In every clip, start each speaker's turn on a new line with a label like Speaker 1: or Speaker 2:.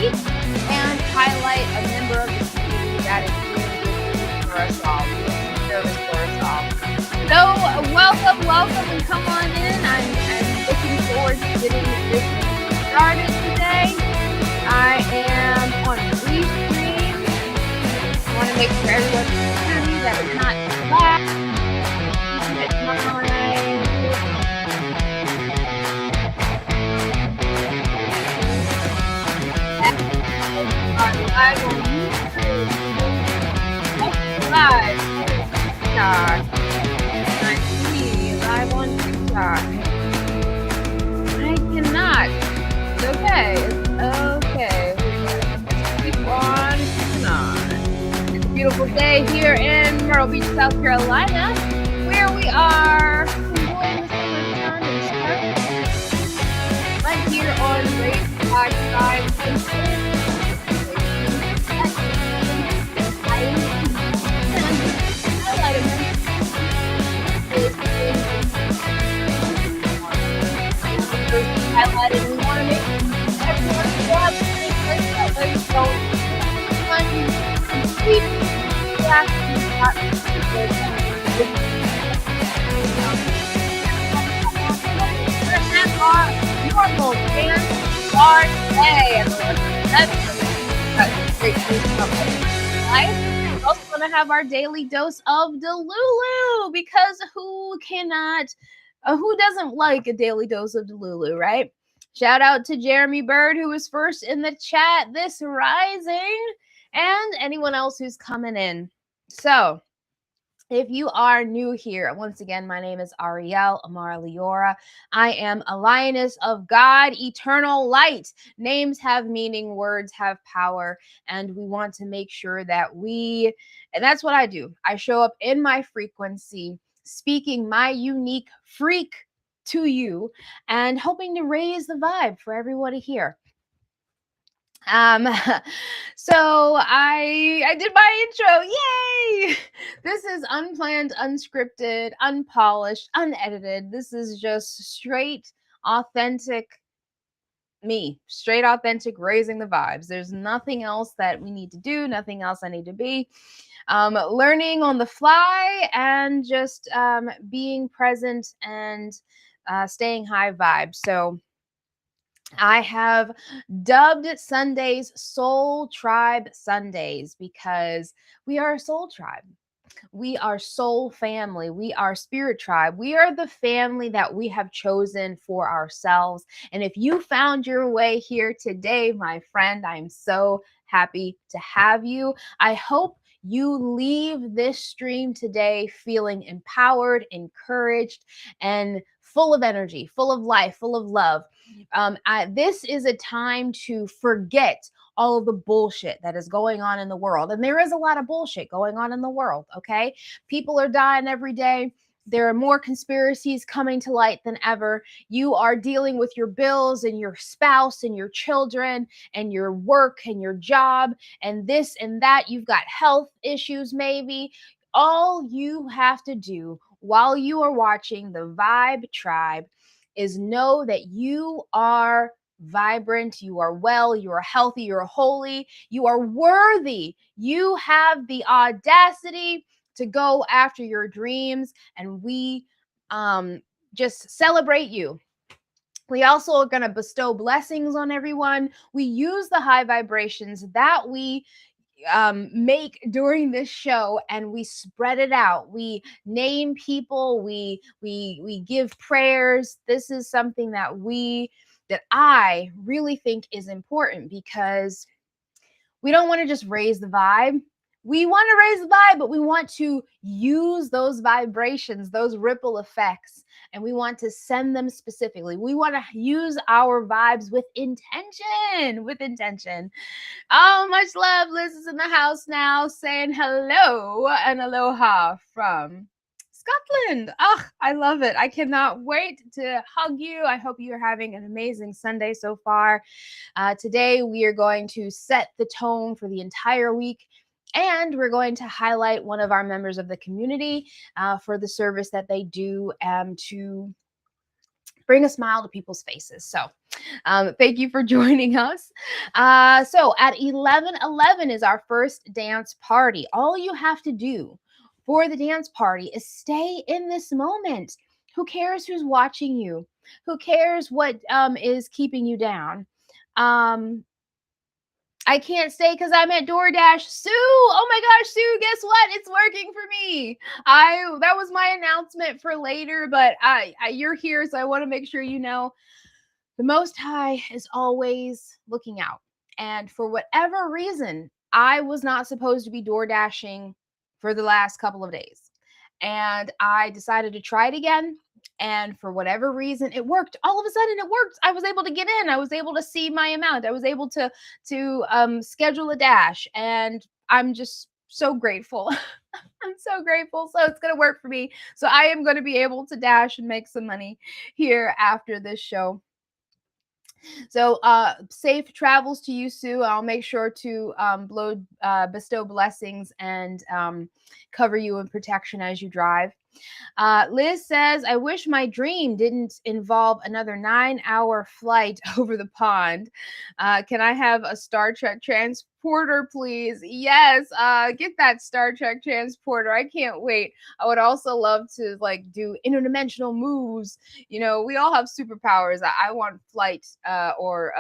Speaker 1: community and highlight a member of the community that is doing good things for us all, doing service for us all. So welcome, and come on in. I'm looking forward to getting this started today. I am on Restream. I want to make sure everyone can hear me, that it's not loud. Live on YouTube. Live on TikTok. I see live on TikTok. I cannot. It's okay. Keep on. It's a beautiful day here in Myrtle Beach, South Carolina, where we are enjoying the summertime and sun. Right here on Race Side. Highlighted. We want to make everyone grab let's go. Normal dance bar day. That's great news. We're also going to have our daily dose of Delulu, because who doesn't like a daily dose of Delulu, right? Shout out to Jeremy Bird, who was first in the chat this rising, and anyone else who's coming in. So, if you are new here, once again, my name is Ariel Amara Leora. I am a lioness of God, eternal light. Names have meaning, words have power, and we want to make sure that and that's what I do. I show up in my frequency, speaking my unique freak to you and hoping to raise the vibe for everyone to hear. So I did my intro. Yay! This is unplanned, unscripted, unpolished, unedited. This is just straight, authentic me, straight, authentic, raising the vibes. There's nothing else that we need to do, nothing else I need to be. Learning on the fly and just being present and staying high vibe. So I have dubbed Sundays Soul Tribe Sundays because we are a soul tribe. We are soul family. We are spirit tribe. We are the family that we have chosen for ourselves. And if you found your way here today, my friend, I'm so happy to have you. I hope you leave this stream today feeling empowered, encouraged, and full of energy, full of life, full of love. This is a time to forget all of the bullshit that is going on in the world. And there is a lot of bullshit going on in the world, okay? People are dying every day. There are more conspiracies coming to light than ever. You are dealing with your bills and your spouse and your children and your work and your job and this and that. You've got health issues maybe. All you have to do while you are watching the Vibe Tribe is know that you are vibrant, you are well, you are healthy, you're holy, you are worthy. You have the audacity to go after your dreams, and we just celebrate you. We also are going to bestow blessings on everyone. We use the high vibrations that we make during this show, and we spread it out. We name people, we give prayers. This is something that I really think is important, because we don't want to just raise the vibe. We want to raise the vibe, but we want to use those vibrations, those ripple effects, and we want to send them specifically. We want to use our vibes with intention. Oh, much love. Liz is in the house now saying hello and aloha from Scotland. Oh, I love it. I cannot wait to hug you. I hope you're having an amazing Sunday so far. Today, we are going to set the tone for the entire week. And we're going to highlight one of our members of the community for the service that they do to bring a smile to people's faces. So thank you for joining us. So at 11:11 is our first dance party. All you have to do for the dance party is stay in this moment. Who cares who's watching you? Who cares what is keeping you down? I can't stay because I'm at DoorDash. Sue, oh my gosh, Sue, guess what? It's working for me. That was my announcement for later, but you're here, so I want to make sure you know the Most High is always looking out. And for whatever reason, I was not supposed to be door dashing for the last couple of days. And I decided to try it again. And for whatever reason, it worked. All of a sudden, it worked. I was able to get in. I was able to see my amount. I was able to schedule a dash, and I'm just so grateful. I'm so grateful. So it's gonna work for me. So I am going to be able to dash and make some money here after this show. So safe travels to you, Sue. I'll make sure to bestow blessings and cover you in protection as you drive. Liz says, I wish my dream didn't involve another 9-hour flight over the pond. Can I have a Star Trek transporter, please? Yes, get that Star Trek transporter. I can't wait. I would also love to like do interdimensional moves. You know, we all have superpowers. I want flight or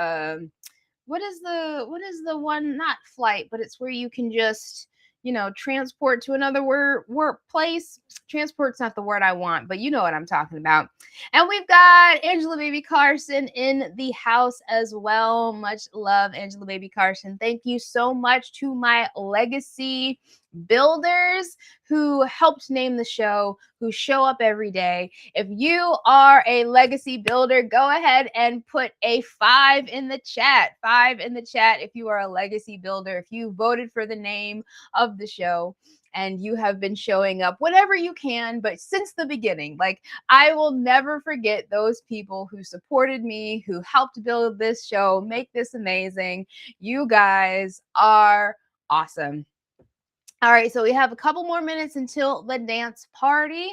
Speaker 1: what is the one, not flight, but it's where you can just, you know, transport to another workplace. Transport's not the word I want, but you know what I'm talking about. And we've got Angela Baby Carson in the house as well. Much love, Angela Baby Carson. Thank you so much to my legacy builders who helped name the show, who show up every day. If you are a legacy builder, go ahead and put a 5 in the chat. 5 in the chat if you are a legacy builder, if you voted for the name of the show and you have been showing up whenever you can, but since the beginning. Like, I will never forget those people who supported me, who helped build this show, make this amazing. You guys are awesome. All right, so we have a couple more minutes until the dance party.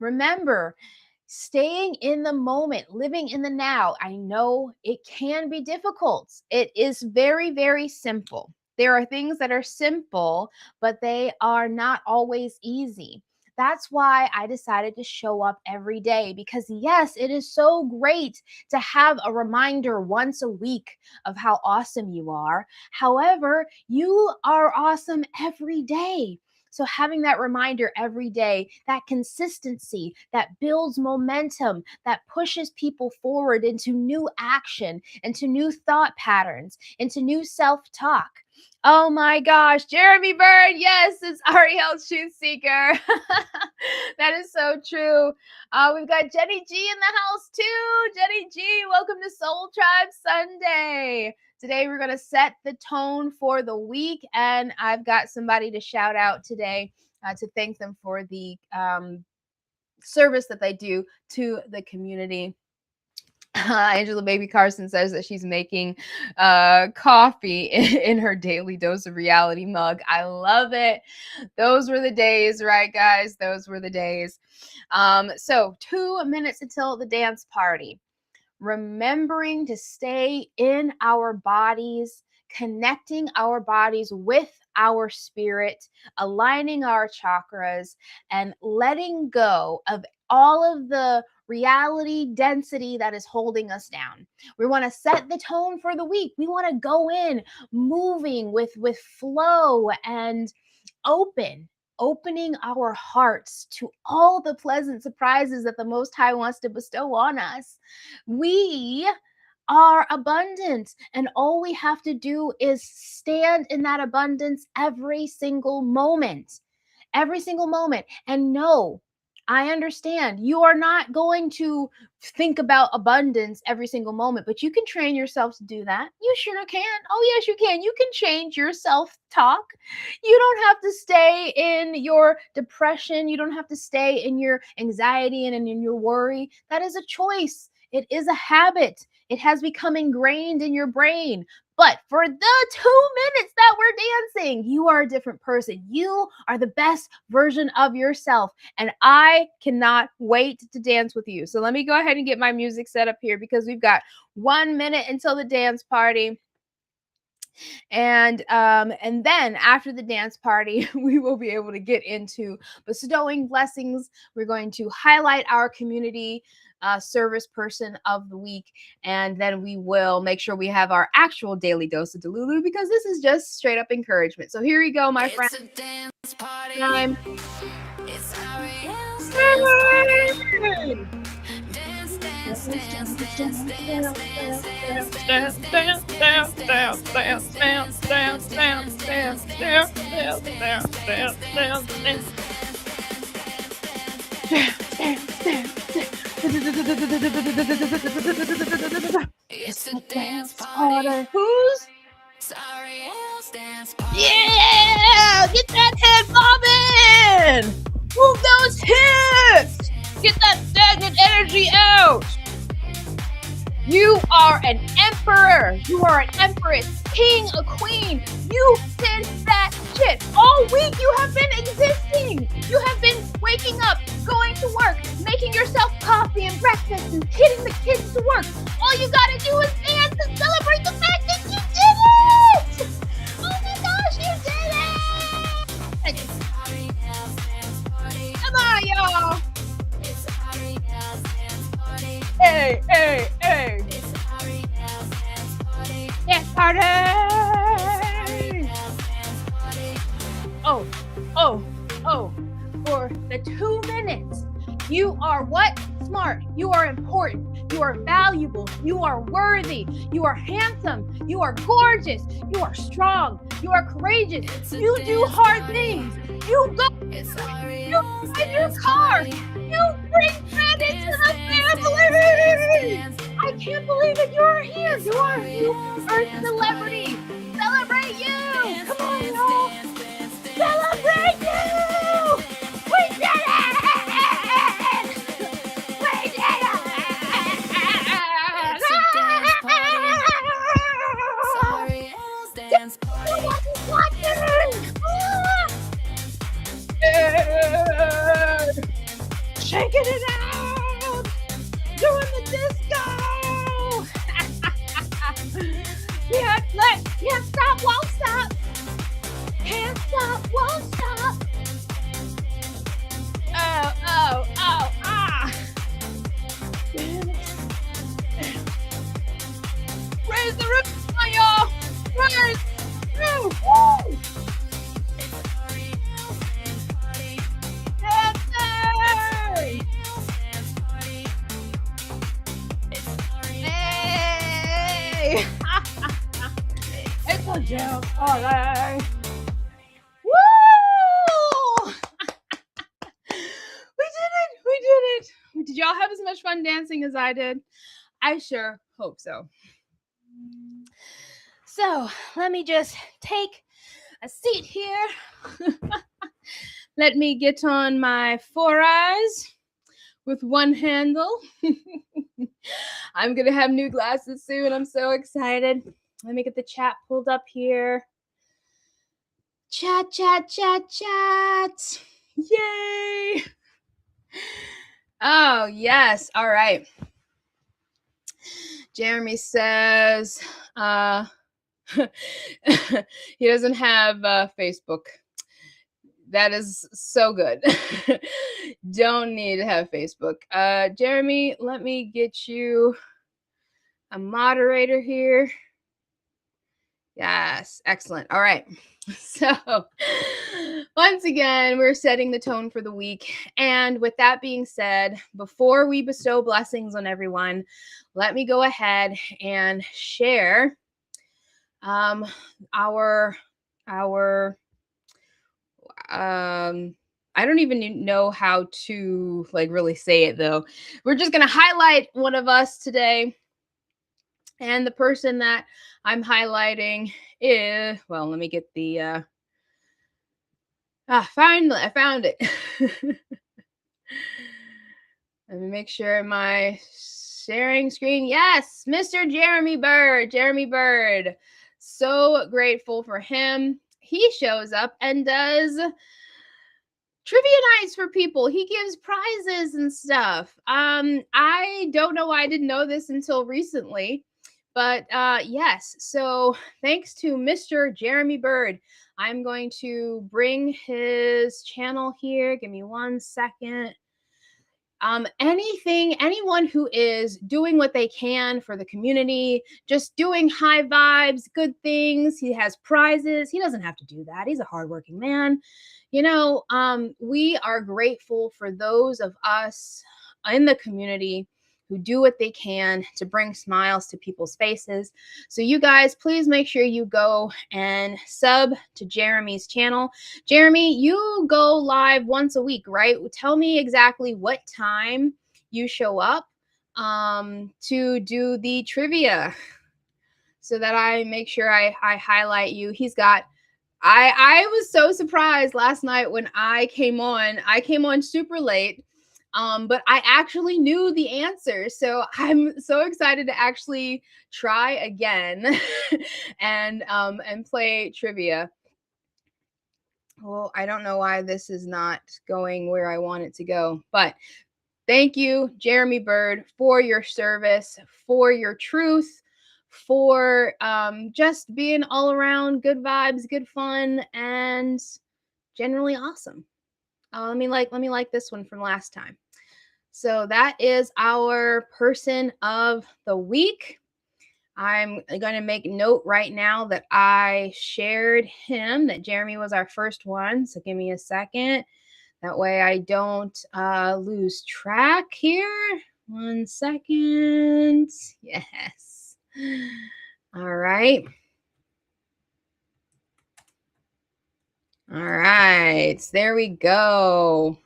Speaker 1: Remember, staying in the moment, living in the now. I know it can be difficult. It is very, very simple. There are things that are simple, but they are not always easy. That's why I decided to show up every day, because yes, it is so great to have a reminder once a week of how awesome you are. However, you are awesome every day. So having that reminder every day, that consistency, that builds momentum, that pushes people forward into new action, into new thought patterns, into new self-talk. Oh my gosh, Jeremy Bird, yes, it's Ariel Truth Seeker. That is so true. We've got Jenny G in the house too. Jenny G, welcome to Soul Tribe Sunday. Today we're going to set the tone for the week, and I've got somebody to shout out today to thank them for the service that they do to the community. Angela Baby Carson says that she's making coffee in her daily dose of reality mug. I love it. Those were the days, right, guys? Those were the days. So 2 minutes until the dance party. Remembering to stay in our bodies, connecting our bodies with our spirit, aligning our chakras, and letting go of all of the reality density that is holding us down. We want to set the tone for the week. We want to go in moving with flow and opening our hearts to all the pleasant surprises that the Most High wants to bestow on us. We are abundant, and all we have to do is stand in that abundance every single moment. Every single moment. And no, I understand you are not going to think about abundance every single moment, but you can train yourself to do that. You sure can. Oh, yes, you can. You can change your self-talk. You don't have to stay in your depression. You don't have to stay in your anxiety and in your worry. That is a choice. It is a habit. It has become ingrained in your brain. But for the 2 minutes that we're dancing, you are a different person. You are the best version of yourself. And I cannot wait to dance with you. So let me go ahead and get my music set up here because we've got 1 minute until the dance party. And then after the dance party, we will be able to get into bestowing blessings. We're going to highlight our community service person of the week, and then we will make sure we have our actual daily dose of Delulu because this is just straight up encouragement. So here we go, my friends.
Speaker 2: It's a dance party.
Speaker 1: Time.
Speaker 2: It's Ariel's dance party. Dance, dance, dance, dance, dance, dance, dance, dance, dance, dance, dance, dance, dance, dance, dance, dance, dance, dance, dance, dance. It's a dance party.
Speaker 1: Who's?
Speaker 2: It's Ariel's dance party.
Speaker 1: Yeah! Get that head bobbing! Move those hips! Get that stagnant energy out! You are an emperor. You are an empress, king, a queen. You did that shit. All week you have been existing. You have been waking up, going to work, making yourself coffee and breakfast and getting the kids to work. All you gotta do is dance and celebrate the fact that you did it! Oh my gosh, you did it! Come on, y'all. Hey, hey, hey. Dance party. Oh, oh, oh. For the 2 minutes, you are what? Smart. You are important. You are valuable. You are worthy. You are handsome. You are gorgeous. You are strong. You are courageous. You do hard things. You go. You drive your car. You bring friends into the family. I can't believe it. You are here. You are a celebrity. Celebrate you. Come on, y'all. Celebrate you. We did it. We did it.
Speaker 2: It's a dance party. Sorry, Ariel's dance party.
Speaker 1: Shaking it out, doing the disco. Can't stop, won't stop. Can't stop, won't stop. Oh, oh, oh, ah. Raise the roof on y'all. Raise. Woo. Woo. Hey! It's a jam party! Woo! We did it! We did it! Did y'all have as much fun dancing as I did? I sure hope so. So, let me just take a seat here. Let me get on my 4 eyes with one handle. I'm going to have new glasses soon. I'm so excited. Let me get the chat pulled up here. Chat, chat, chat, chat. Yay. Oh, yes. All right. Jeremy says he doesn't have Facebook. That is so good. Don't need to have Facebook. Jeremy, let me get you a moderator here. Yes, excellent. All right. So once again, we're setting the tone for the week. And with that being said, before we bestow blessings on everyone, let me go ahead and share our I don't even know how to really say it though. We're just going to highlight one of us today. And the person that I'm highlighting is, well, let me get the finally I found it. Let me make sure my sharing screen. Yes, Mr. Jeremy Bird. Jeremy Bird. So grateful for him. He shows up and does trivia nights for people. He gives prizes and stuff. I don't know why I didn't know this until recently, but yes. So thanks to Mr. Jeremy Bird, I'm going to bring his channel here. Give me 1 second. Anyone who is doing what they can for the community, just doing high vibes, good things. He has prizes. He doesn't have to do that. He's a hardworking man. We are grateful for those of us in the community who do what they can to bring smiles to people's faces. So you guys, please make sure you go and sub to Jeremy's channel. Jeremy, you go live once a week, right? Tell me exactly what time you show up to do the trivia so that I make sure I highlight you. I was so surprised last night when I came on super late. But I actually knew the answer. So I'm so excited to actually try again and play trivia. Well, I don't know why this is not going where I want it to go, but thank you, Jeremy Bird, for your service, for your truth, for just being all around good vibes, good fun, and generally awesome. Let me like this one from last time. So that is our person of the week. I'm going to make note right now that I shared him, that Jeremy was our first one. So give me a second. That way I don't lose track here. 1 second. Yes. All right. All right. There we go.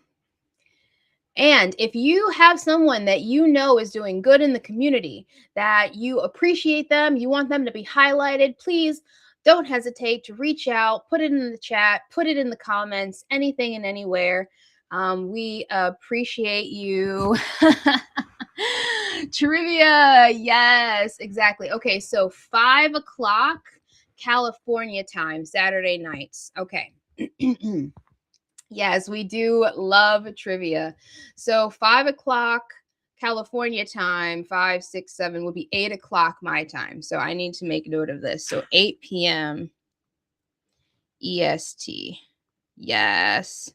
Speaker 1: And if you have someone that you know is doing good in the community, that you appreciate them, you want them to be highlighted, please don't hesitate to reach out, put it in the chat, put it in the comments, anything and anywhere. We appreciate you. Trivia. Yes, exactly. Okay, so 5 o'clock California time, Saturday nights. Okay. Yes, we do love trivia. So 5 o'clock California time, 5, 6, 7 will be 8 o'clock my time. So I need to make note of this. So 8 p.m. EST. Yes.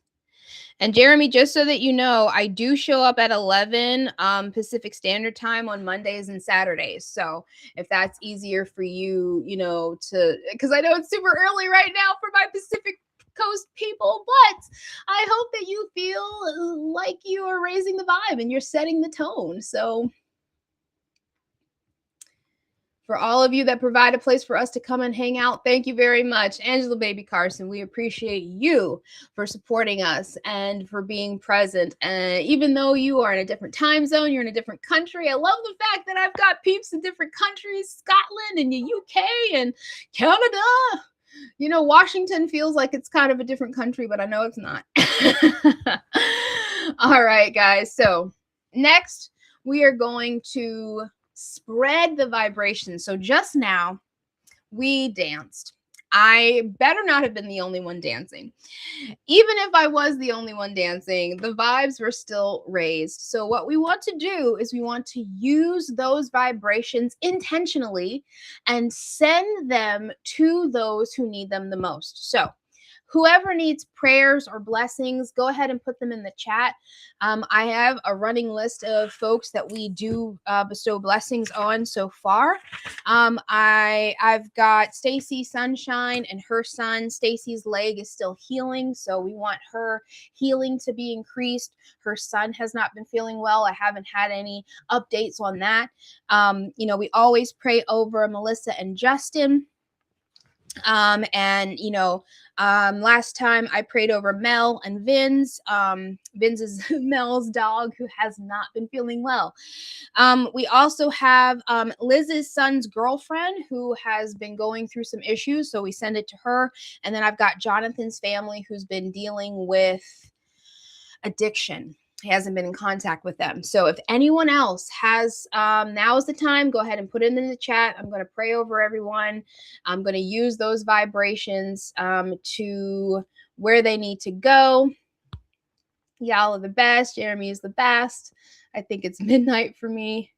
Speaker 1: And Jeremy, just so that you know, I do show up at 11 Pacific Standard Time on Mondays and Saturdays. So if that's easier for you, because I know it's super early right now for my Pacific Coast people, but I hope that you feel like you are raising the vibe and you're setting the tone. So for all of you that provide a place for us to come and hang out, thank you very much. Angela Baby Carson, we appreciate you for supporting us and for being present. And even though you are in a different time zone, you're in a different country, I love the fact that I've got peeps in different countries, Scotland and the UK and Canada. Washington feels like it's kind of a different country, but I know it's not. All right, guys. So next, we are going to spread the vibration. So just now, we danced. I better not have been the only one dancing. Even if I was the only one dancing, the vibes were still raised. So what we want to do is we want to use those vibrations intentionally and send them to those who need them the most. So whoever needs prayers or blessings, go ahead and put them in the chat. I have a running list of folks that we do bestow blessings on so far. I've got Stacy Sunshine and her son. Stacy's leg is still healing, so we want her healing to be increased. Her son has not been feeling well. I haven't had any updates on that. We always pray over Melissa and Justin. Last time I prayed over Mel and Vince. Vince is Mel's dog who has not been feeling well. We also have Liz's son's girlfriend who has been going through some issues, so we send it to her. And then I've got Jonathan's family who's been dealing with addiction. He hasn't been in contact with them. So if anyone else has, now is the time, go ahead and put it in the chat. I'm going to pray over everyone. I'm going to use those vibrations to where they need to go. Y'all are the best. Jeremy is the best. I think it's midnight for me.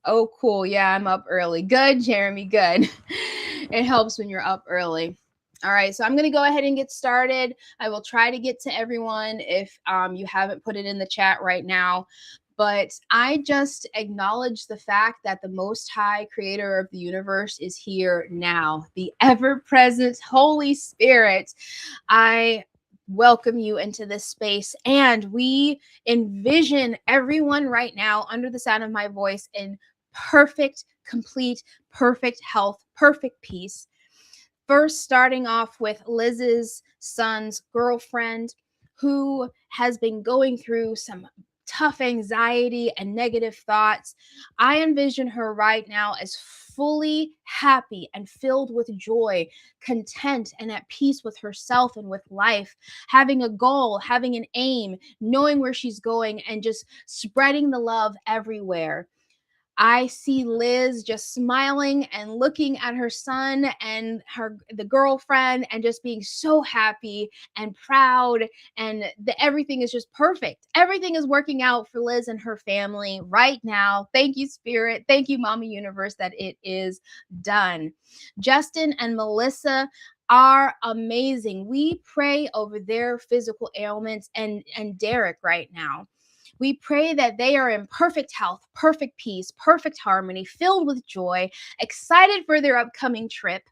Speaker 1: Oh, cool. Yeah, I'm up early. Good, Jeremy. Good. It helps when you're up early. All right, so I'm going to go ahead and get started. I will try to get to everyone if you haven't put it in the chat right now. But I just acknowledge the fact that the Most High Creator of the universe is here now. The ever-present Holy Spirit. I welcome you into this space, and we envision everyone right now under the sound of my voice in perfect, complete, perfect health, perfect peace. First, starting off with Liz's son's girlfriend, who has been going through some tough anxiety and negative thoughts. I envision her right now as fully happy and filled with joy, content, and at peace with herself and with life, having a goal, having an aim, knowing where she's going, and just spreading the love everywhere. I see Liz just smiling and looking at her son and the girlfriend and just being so happy and proud, and everything is just perfect. Everything is working out for Liz and her family right now. Thank you, Spirit. Thank you, Mama Universe, that it is done. Justin and Melissa are amazing. We pray over their physical ailments and Derek right now. We pray that they are in perfect health, perfect peace, perfect harmony, filled with joy, excited for their upcoming trip.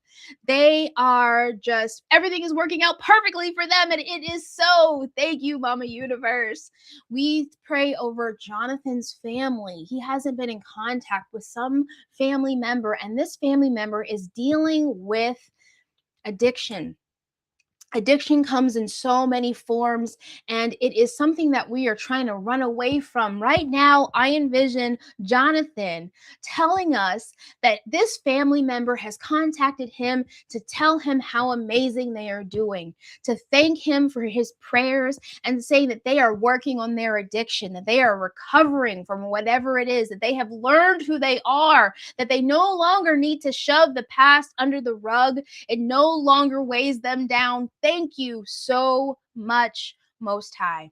Speaker 1: They are just, everything is working out perfectly for them, and it is so. Thank you, Mama Universe. We pray over Jonathan's family. He hasn't been in contact with some family member, and this family member is dealing with addiction. Addiction comes in so many forms, and it is something that we are trying to run away from. Right now, I envision Jonathan telling us that this family member has contacted him to tell him how amazing they are doing, to thank him for his prayers, and say that they are working on their addiction, that they are recovering from whatever it is, that they have learned who they are, that they no longer need to shove the past under the rug. It no longer weighs them down. Thank you so much, Most High.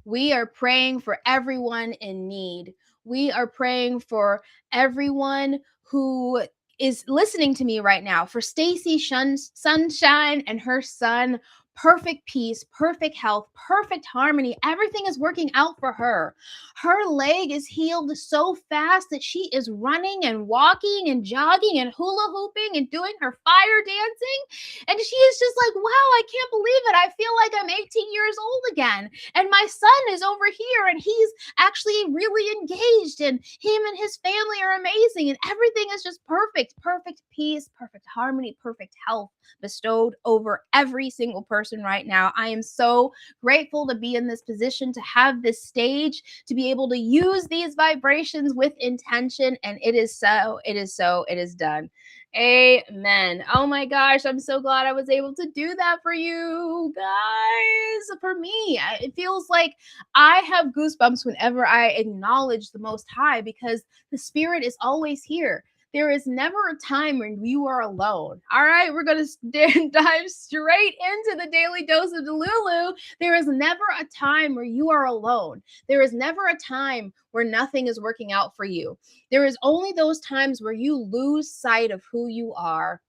Speaker 1: We are praying for everyone in need. We are praying for everyone who is listening to me right now, for Stacy Sunshine and her son. Perfect peace, perfect health, perfect harmony. Everything is working out for her. Her leg is healed so fast that she is running and walking and jogging and hula hooping and doing her fire dancing. And she is just like, wow, I can't believe it. I feel like I'm 18 years old again. And my son is over here, and he's actually really engaged, and him and his family are amazing, and everything is just perfect. Perfect peace, perfect harmony, perfect health bestowed over every single person right now. I am so grateful to be in this position, to have this stage, to be able to use these vibrations with intention, and it is so, it is so, it is done. Amen. Oh my gosh, I'm so glad I was able to do that for you guys. For me, it feels like I have goosebumps whenever I acknowledge the Most High, because the Spirit is always here. There is never a time when you are alone. All right, we're going to dive straight into the daily dose of Delulu. There is never a time where you are alone. There is never a time where nothing is working out for you. There is only those times where you lose sight of who you are,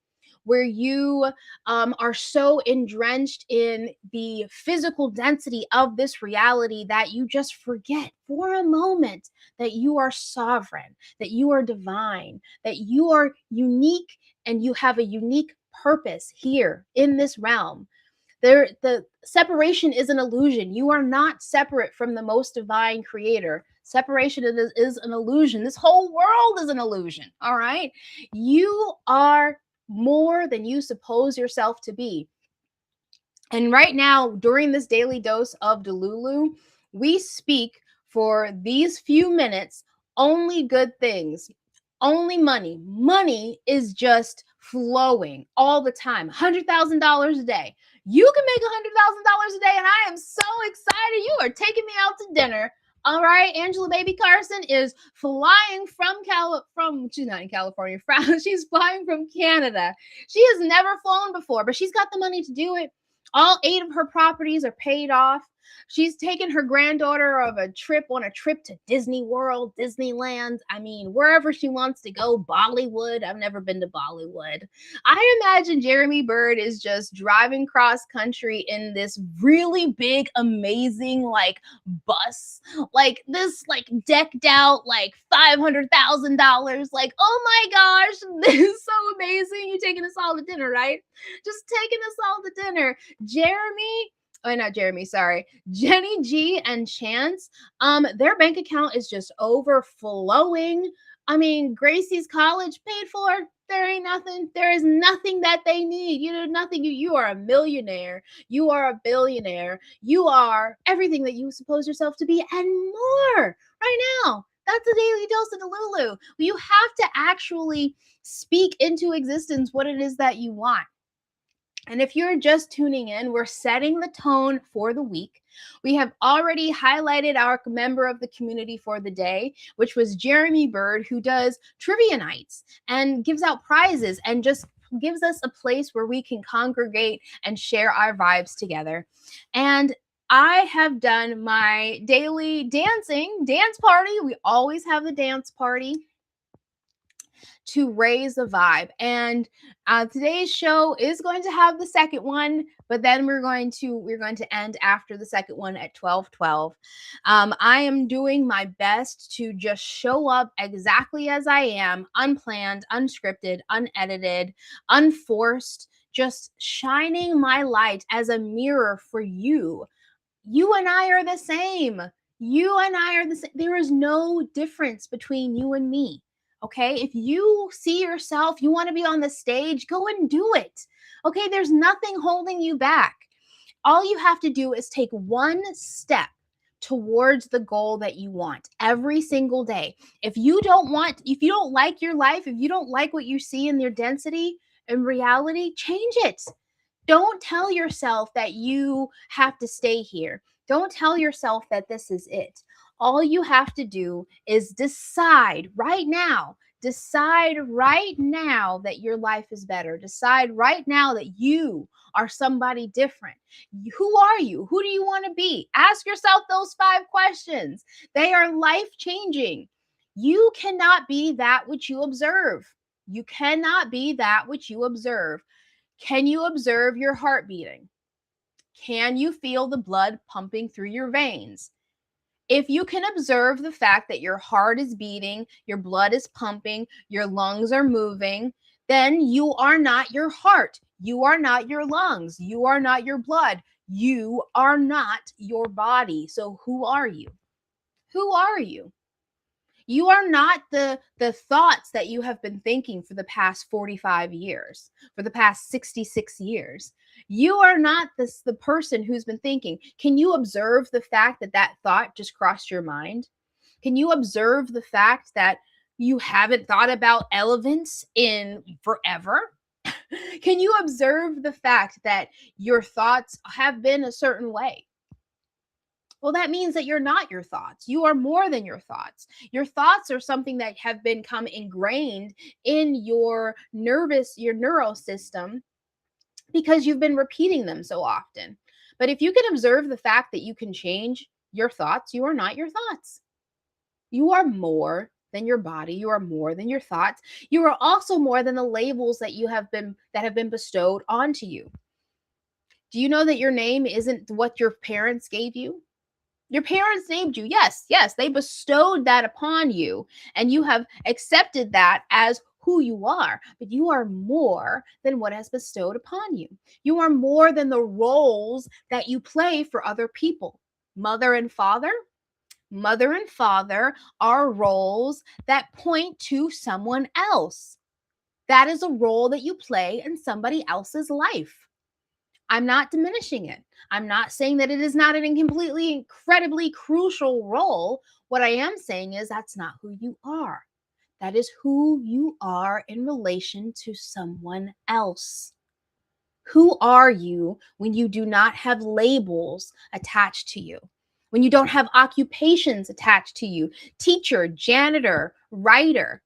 Speaker 1: where you are so drenched in the physical density of this reality that you just forget for a moment that you are sovereign, that you are divine, that you are unique, and you have a unique purpose here in this realm. The separation is an illusion. You are not separate from the most divine creator. Separation is an illusion. This whole world is an illusion. All right. You are more than you suppose yourself to be. And right now, during this daily dose of Delulu, we speak for these few minutes only good things, only money. Money is just flowing all the time, $100,000 a day. You can make $100,000 a day, and I am so excited. You are taking me out to dinner. All right, Angela Baby Carson is flying from she's not in California. She's flying from Canada. She has never flown before, but she's got the money to do it. All 8 of her properties are paid off. She's taken her granddaughter on a trip to Disney World, Disneyland. I mean, wherever she wants to go, Bollywood. I've never been to Bollywood. I imagine Jeremy Bird is just driving cross country in this really big, amazing, like, bus, like this, like, decked out, like, $500,000. Like, oh my gosh, this is so amazing. You taking us all to dinner, right? Just taking us all to dinner. Jenny G and Chance, their bank account is just overflowing. I mean, Gracie's college paid for. There ain't nothing. There is nothing that they need. You know, nothing. You are a millionaire. You are a billionaire. You are everything that you suppose yourself to be and more right now. That's a daily dose of Delulu. You have to actually speak into existence what it is that you want. And if you're just tuning in, we're setting the tone for the week. We have already highlighted our member of the community for the day, which was Jeremy Bird, who does trivia nights and gives out prizes and just gives us a place where we can congregate and share our vibes together. And I have done my daily dance party. We always have the dance party to raise the vibe. And today's show is going to have the second one, but then we're going to end after the second one at 12:12. I am doing my best to just show up exactly as I am, unplanned, unscripted, unedited, unforced, just shining my light as a mirror for you. You and I are the same. You and I are the same. There is no difference between you and me. Okay, if you see yourself, you want to be on the stage, go and do it. Okay, there's nothing holding you back. All you have to do is take one step towards the goal that you want every single day. If you don't like your life, if you don't like what you see in your density and reality, change it. Don't tell yourself that you have to stay here. Don't tell yourself that this is it. All you have to do is decide right now that your life is better. Decide right now that you are somebody different. Who are you? Who do you want to be? Ask yourself those 5 questions. They are life-changing. You cannot be that which you observe. You cannot be that which you observe. Can you observe your heart beating? Can you feel the blood pumping through your veins? If you can observe the fact that your heart is beating, your blood is pumping, your lungs are moving, then you are not your heart. You are not your lungs. You are not your blood. You are not your body. So who are you? Who are you? You are not the thoughts that you have been thinking for the past 45 years, for the past 66 years. You are not the person who's been thinking. Can you observe the fact that that thought just crossed your mind? Can you observe the fact that you haven't thought about elephants in forever? Can you observe the fact that your thoughts have been a certain way? Well, that means that you're not your thoughts. You are more than your thoughts. Your thoughts are something that have become ingrained in your neural system because you've been repeating them so often. But if you can observe the fact that you can change your thoughts, you are not your thoughts. You are more than your body. You are more than your thoughts. You are also more than the labels that have been bestowed onto you. Do you know that your name isn't what your parents gave you? Your parents named you. Yes, they bestowed that upon you, and you have accepted that as who you are. But you are more than what has bestowed upon you. You are more than the roles that you play for other people. Mother and father are roles that point to someone else. That is a role that you play in somebody else's life. I'm not diminishing it. I'm not saying that it is not an incredibly crucial role. What I am saying is that's not who you are. That is who you are in relation to someone else. Who are you when you do not have labels attached to you? When you don't have occupations attached to you? Teacher, janitor, writer.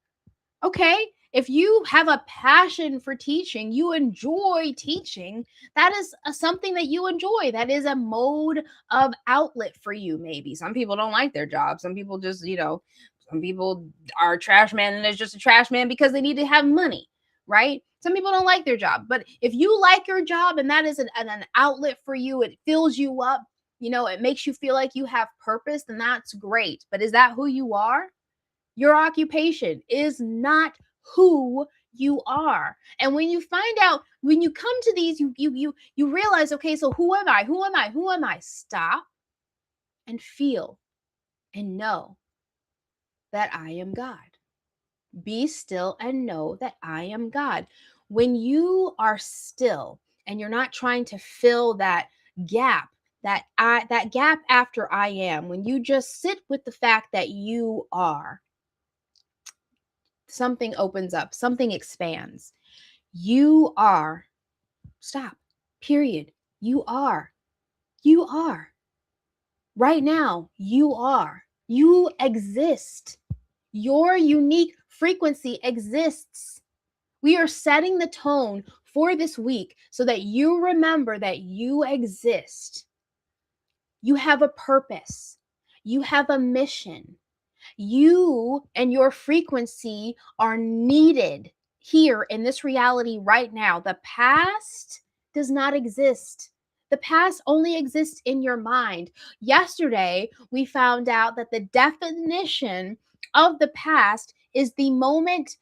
Speaker 1: Okay, if you have a passion for teaching, you enjoy teaching, that is something that you enjoy. That is a mode of outlet for you, maybe. Some people don't like their job. Some people just, some people are a trash man and it's just a trash man because they need to have money, right? Some people don't like their job. But if you like your job and that is an outlet for you, it fills you up, it makes you feel like you have purpose, then that's great. But is that who you are? Your occupation is not who you are. And when you find out, when you come to these, you realize, okay, so who am I? Who am I? Who am I? Stop and feel and know that I am God. Be still and know that I am God. When you are still and you're not trying to fill that gap, that gap after I am, when you just sit with the fact that you are, something opens up, something expands. You are, stop, period. You are. You are. Right now, you are. You exist. Your unique frequency exists. We are setting the tone for this week so that you remember that you exist. You have a purpose. You have a mission. You and your frequency are needed here in this reality right now. The past does not exist. The past only exists in your mind. Yesterday, we found out that the definition of the past is the moment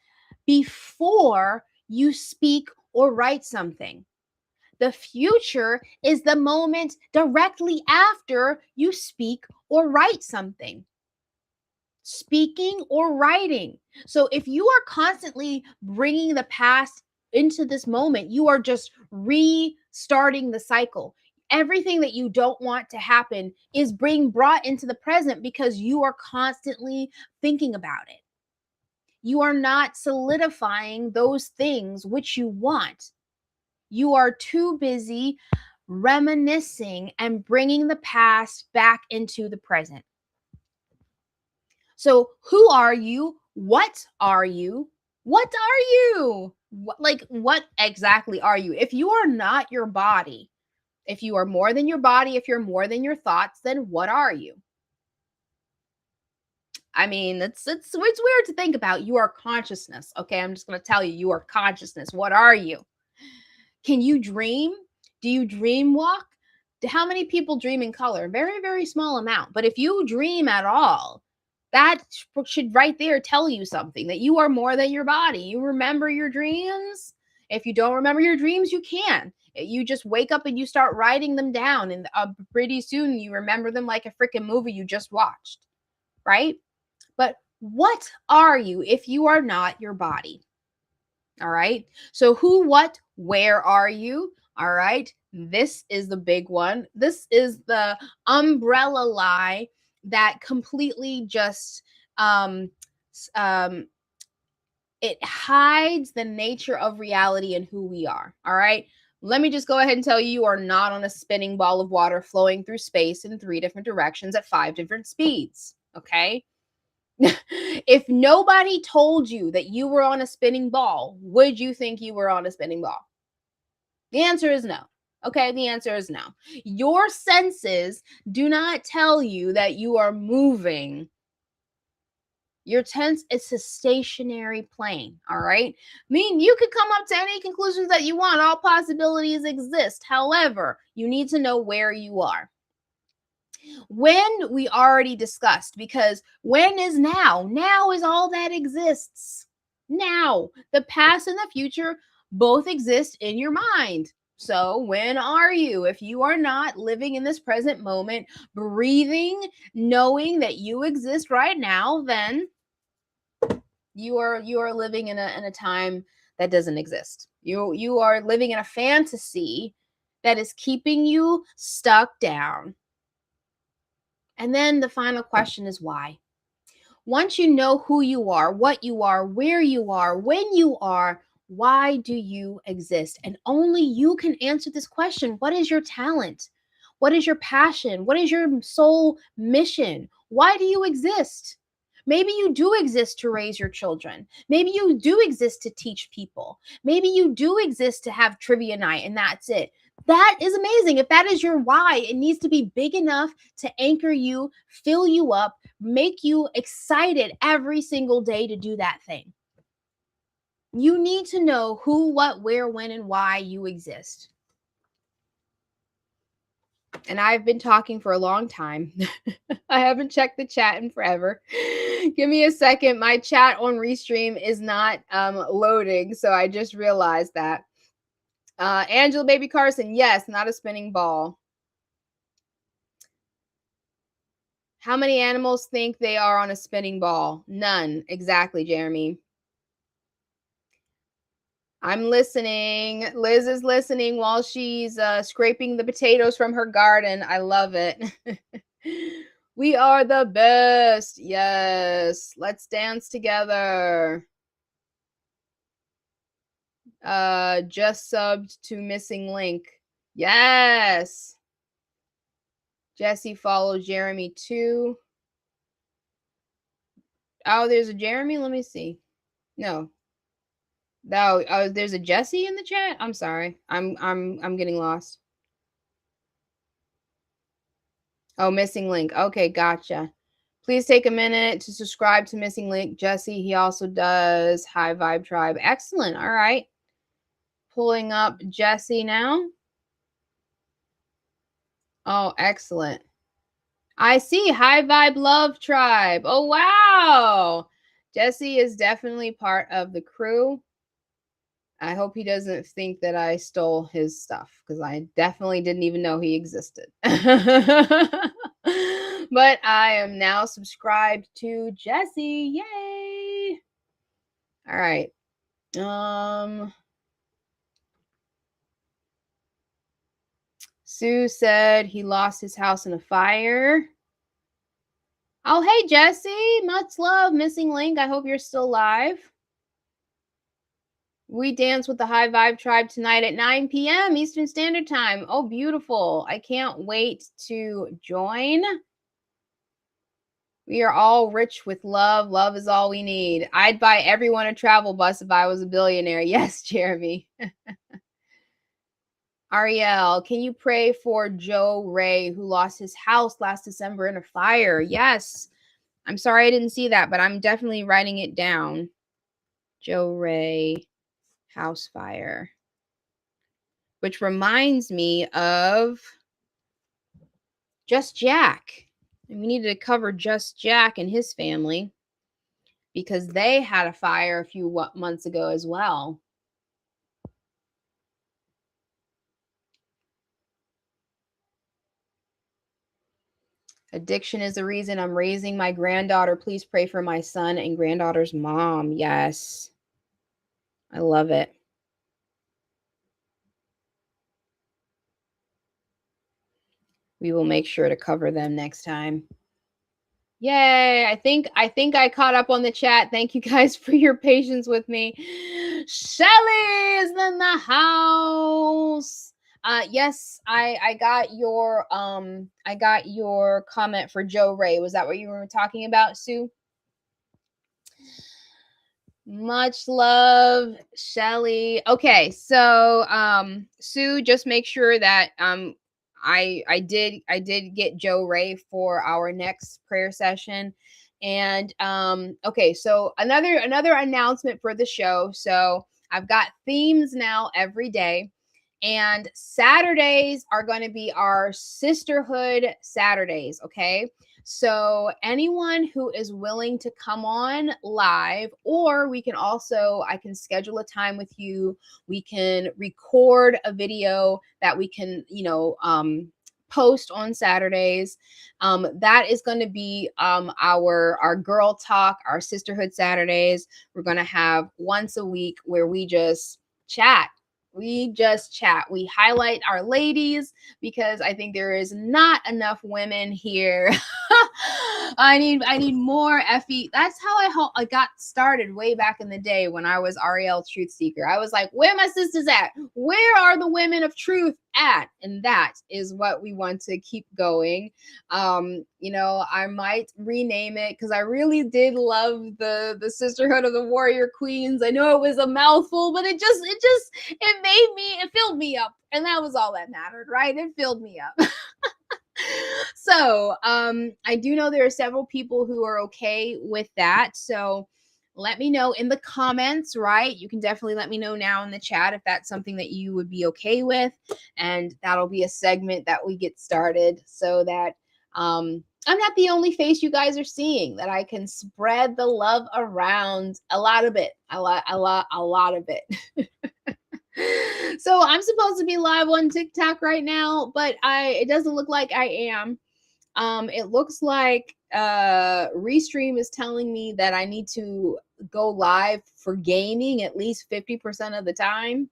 Speaker 1: before you speak or write something. The future is the moment directly after you speak or write something. Speaking or writing. So if you are constantly bringing the past into this moment, you are just restarting the cycle. Everything that you don't want to happen is being brought into the present because you are constantly thinking about it. You are not solidifying those things which you want. You are too busy reminiscing and bringing the past back into the present. So who are you? What are you? What are you? What exactly are you? If you are not your body, if you are more than your body, if you're more than your thoughts, then what are you? I mean, it's weird to think about. You are consciousness. Okay, I'm just going to tell you, you are consciousness. What are you? Can you dream? Do you dream walk? How many people dream in color? Very, very small amount. But if you dream at all, that should right there tell you something, that you are more than your body. You remember your dreams. If you don't remember your dreams, you can. You just wake up and you start writing them down, and pretty soon you remember them like a freaking movie you just watched, right? But what are you if you are not your body? All right. So who, what, where are you? All right. This is the big one. This is the umbrella lie that completely just it hides the nature of reality and who we are. All right. Let me just go ahead and tell you, you are not on a spinning ball of water flowing through space in 3 different directions at 5 different speeds. Okay. If nobody told you that you were on a spinning ball, would you think you were on a spinning ball? The answer is no. Okay, the answer is no. Your senses do not tell you that you are moving. Your sense is a stationary plane, all right? I mean, you could come up to any conclusions that you want. All possibilities exist. However, you need to know where you are. When we already discussed, because when is now? Now is all that exists. Now, the past and the future both exist in your mind. So, when are you? If you are not living in this present moment, breathing, knowing that you exist right now, then you are living in a time that doesn't exist. You are living in a fantasy that is keeping you stuck down. And then the final question is why? Once you know who you are, what you are, where you are, when you are, why do you exist? And only you can answer this question. What is your talent? What is your passion? What is your soul mission? Why do you exist? Maybe you do exist to raise your children. Maybe you do exist to teach people. Maybe you do exist to have trivia night and that's it. That is amazing. If that is your why, it needs to be big enough to anchor you, fill you up, make you excited every single day to do that thing. You need to know who, what, where, when, and why you exist. And I've been talking for a long time. I haven't checked the chat in forever. Give me a second. My chat on Restream is not loading, so I just realized that. Angela Baby Carson, yes, not a spinning ball. How many animals think they are on a spinning ball? None. Exactly, Jeremy. I'm listening. Liz is listening while she's scraping the potatoes from her garden. I love it. We are the best. Yes. Let's dance together. Just subbed to Missing Link. Yes. Jesse follows Jeremy too. Oh, there's a Jeremy. Let me see. No. Oh, there's a Jesse in the chat. I'm sorry. I'm getting lost. Oh, Missing Link. Okay, gotcha. Please take a minute to subscribe to Missing Link. Jesse, he also does High Vibe Tribe. Excellent. All right. Pulling up Jesse now. Oh, excellent. I see High Vibe Love Tribe. Oh, wow. Jesse is definitely part of the crew. I hope he doesn't think that I stole his stuff because I definitely didn't even know he existed. But I am now subscribed to Jesse. Yay! All right. Sue said he lost his house in a fire. Oh, hey, Jesse. Much love. Missing Link. I hope you're still live. We dance with the High Vibe Tribe tonight at 9 p.m. Eastern Standard Time. Oh, beautiful. I can't wait to join. We are all rich with love. Love is all we need. I'd buy everyone a travel bus if I was a billionaire. Yes, Jeremy. Ariel, can you pray for Joe Ray, who lost his house last December in a fire? Yes. I'm sorry I didn't see that, but I'm definitely writing it down. Joe Ray, house fire. Which reminds me of Just Jack. And we needed to cover Just Jack and his family because they had a fire a few months ago as well. Addiction is the reason I'm raising my granddaughter. Please pray for my son and granddaughter's mom. Yes. I love it. We will make sure to cover them next time. Yay. I think I caught up on the chat. Thank you guys for your patience with me. Shelly is in the house. Yes, I got your comment for Joe Ray. Was that what you were talking about, Sue? Much love, Shelly. Okay, so Sue, just make sure that I did get Joe Ray for our next prayer session. And okay, so another announcement for the show. So I've got themes now every day. And Saturdays are going to be our sisterhood Saturdays, okay? So anyone who is willing to come on live, or we can also, I can schedule a time with you. We can record a video that we can, post on Saturdays. That is going to be our girl talk, our sisterhood Saturdays. We're going to have once a week where we just chat. We highlight our ladies because I think there is not enough women here I need more Effie. That's how I got started way back in the day when I was Ariel Truth Seeker. I was like, where are my sisters at? Where are the women of truth at? And that is what we want to keep going. You know, I might rename it because I really did love the Sisterhood of the Warrior Queens. I know it was a mouthful, but it filled me up. And that was all that mattered, right? It filled me up. So I do know there are several people who are okay with that. So let me know in the comments, right? You can definitely let me know now in the chat if that's something that you would be okay with. And that'll be a segment that we get started so that I'm not the only face you guys are seeing, that I can spread the love around a lot of it. A lot of it. So I'm supposed to be live on TikTok right now, but it doesn't look like I am. It looks like Restream is telling me that I need to go live for gaming at least 50% of the time.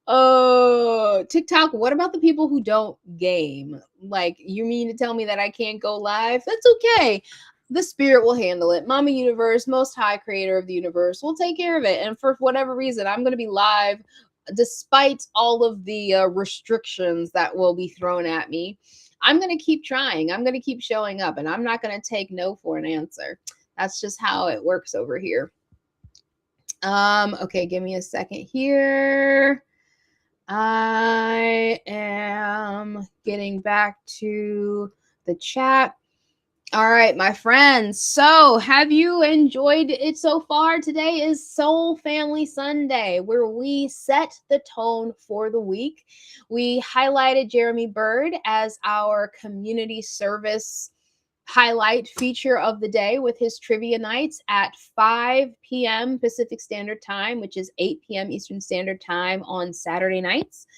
Speaker 1: Oh, TikTok, what about the people who don't game? Like, you mean to tell me that I can't go live? That's okay. The spirit will handle it. Mama Universe, Most High Creator of the universe, will take care of it. And for whatever reason, I'm going to be live despite all of the restrictions that will be thrown at me. I'm going to keep trying. I'm going to keep showing up, and I'm not going to take no for an answer. That's just how it works over here. Okay, give me a second here. I am getting back to the chat. All right, my friends. So, have you enjoyed it so far? Today is Soul Family Sunday, where we set the tone for the week. We highlighted Jeremy Bird as our community service highlight feature of the day with his trivia nights at 5 p.m. Pacific Standard Time, which is 8 p.m. Eastern Standard Time on Saturday nights.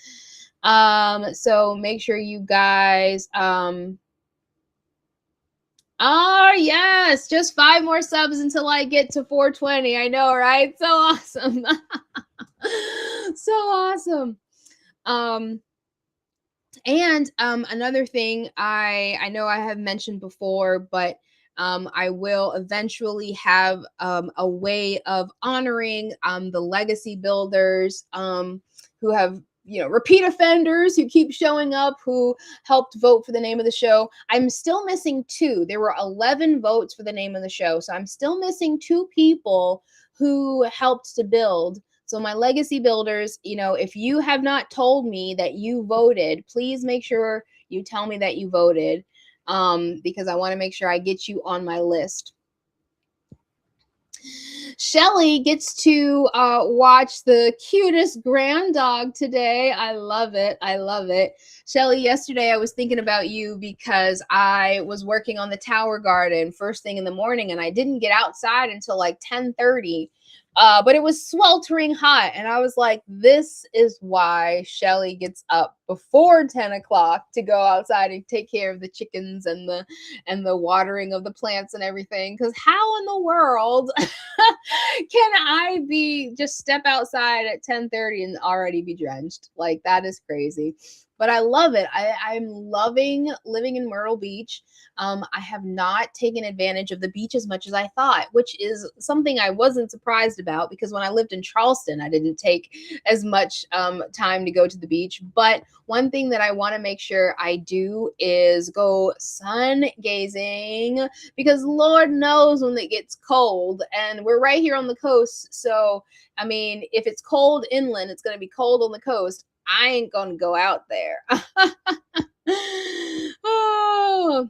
Speaker 1: So make sure you guys yes, just 5 more subs until I get to 420. I know, right? So awesome. So awesome. And another thing I know I have mentioned before, but I will eventually have a way of honoring the legacy builders who have, you know, repeat offenders who keep showing up, who helped vote for the name of the show. I'm still missing 2. There were 11 votes for the name of the show. So I'm still missing 2 people who helped to build. So my legacy builders, you know, if you have not told me that you voted, please make sure you tell me that you voted, because I want to make sure I get you on my list. Shelly gets to watch the cutest grand dog today. I love it. I love it. Shelly, yesterday I was thinking about you because I was working on the tower garden first thing in the morning, and I didn't get outside until like 10:30. But it was sweltering hot, and I was like, this is why Shelly gets up before 10 o'clock to go outside and take care of the chickens and the watering of the plants and everything. Because how in the world can I just step outside at 10:30 and already be drenched? Like, that is crazy. But I love it. I'm loving living in Myrtle Beach. I have not taken advantage of the beach as much as I thought, which is something I wasn't surprised about, because when I lived in Charleston, I didn't take as much time to go to the beach. But one thing that I want to make sure I do is go sun gazing, because Lord knows when it gets cold, and we're right here on the coast. So, I mean, if it's cold inland, it's going to be cold on the coast. I ain't going to go out there. Oh,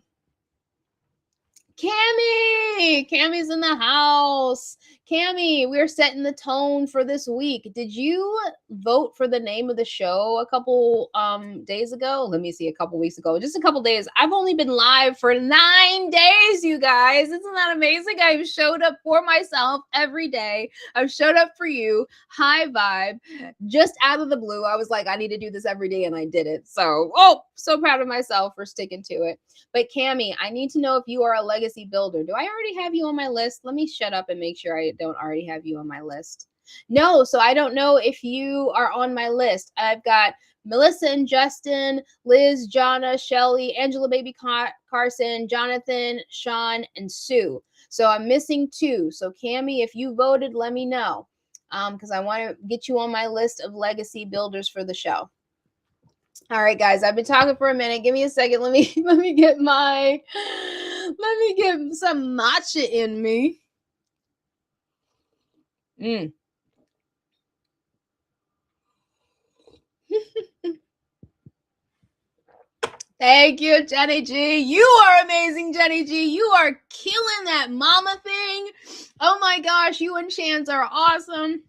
Speaker 1: Cammy's in the house. Cammy, we're setting the tone for this week. Did you vote for the name of the show a couple days ago? Let me see, a couple weeks ago. Just a couple days. I've only been live for 9 days, you guys. Isn't that amazing? I've showed up for myself every day. I've showed up for you. High vibe. Just out of the blue, I was like, I need to do this every day, and I did it. So, so proud of myself for sticking to it. But Cammy, I need to know if you are a legacy builder. Do I already have you on my list? Let me shut up and make sure I don't already have you on my list. No, so I don't know if you are on my list. I've got Melissa and Justin, Liz, Jonna, Shelly, Angela Baby Carson, Jonathan, Sean, and Sue. So I'm missing 2. So Cammie, if you voted, let me know. Because I want to get you on my list of legacy builders for the show. All right, guys, I've been talking for a minute. Give me a second. Let me get some matcha in me. Thank you, Jenny G. You are amazing, Jenny G. You are killing that mama thing. Oh my gosh, you and Chance are awesome.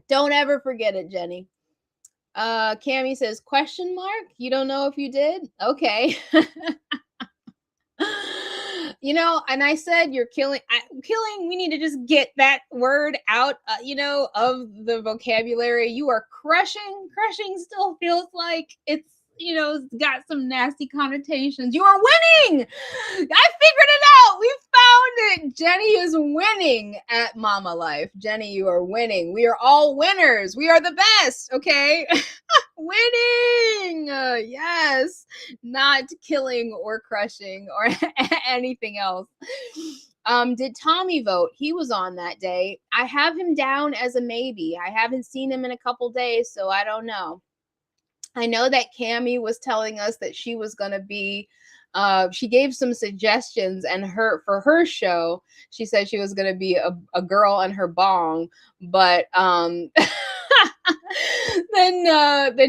Speaker 1: Don't ever forget it, Jenny. Cammie says, question mark? You don't know if you did? Okay. You know, and I said you're killing, we need to just get that word out, of the vocabulary. You are crushing still feels like it's, got some nasty connotations. You are winning. I figured it out. We found it. Jenny is winning at Mama Life. Jenny, you are winning. We are all winners. We are the best. Okay. Winning. Yes. Not killing or crushing or anything else. Did Tommy vote? He was on that day. I have him down as a maybe. I haven't seen him in a couple days, so I don't know. I know that Cammie was telling us that she was going to be, she gave some suggestions, and for her show, she said she was going to be a girl and her bong, but then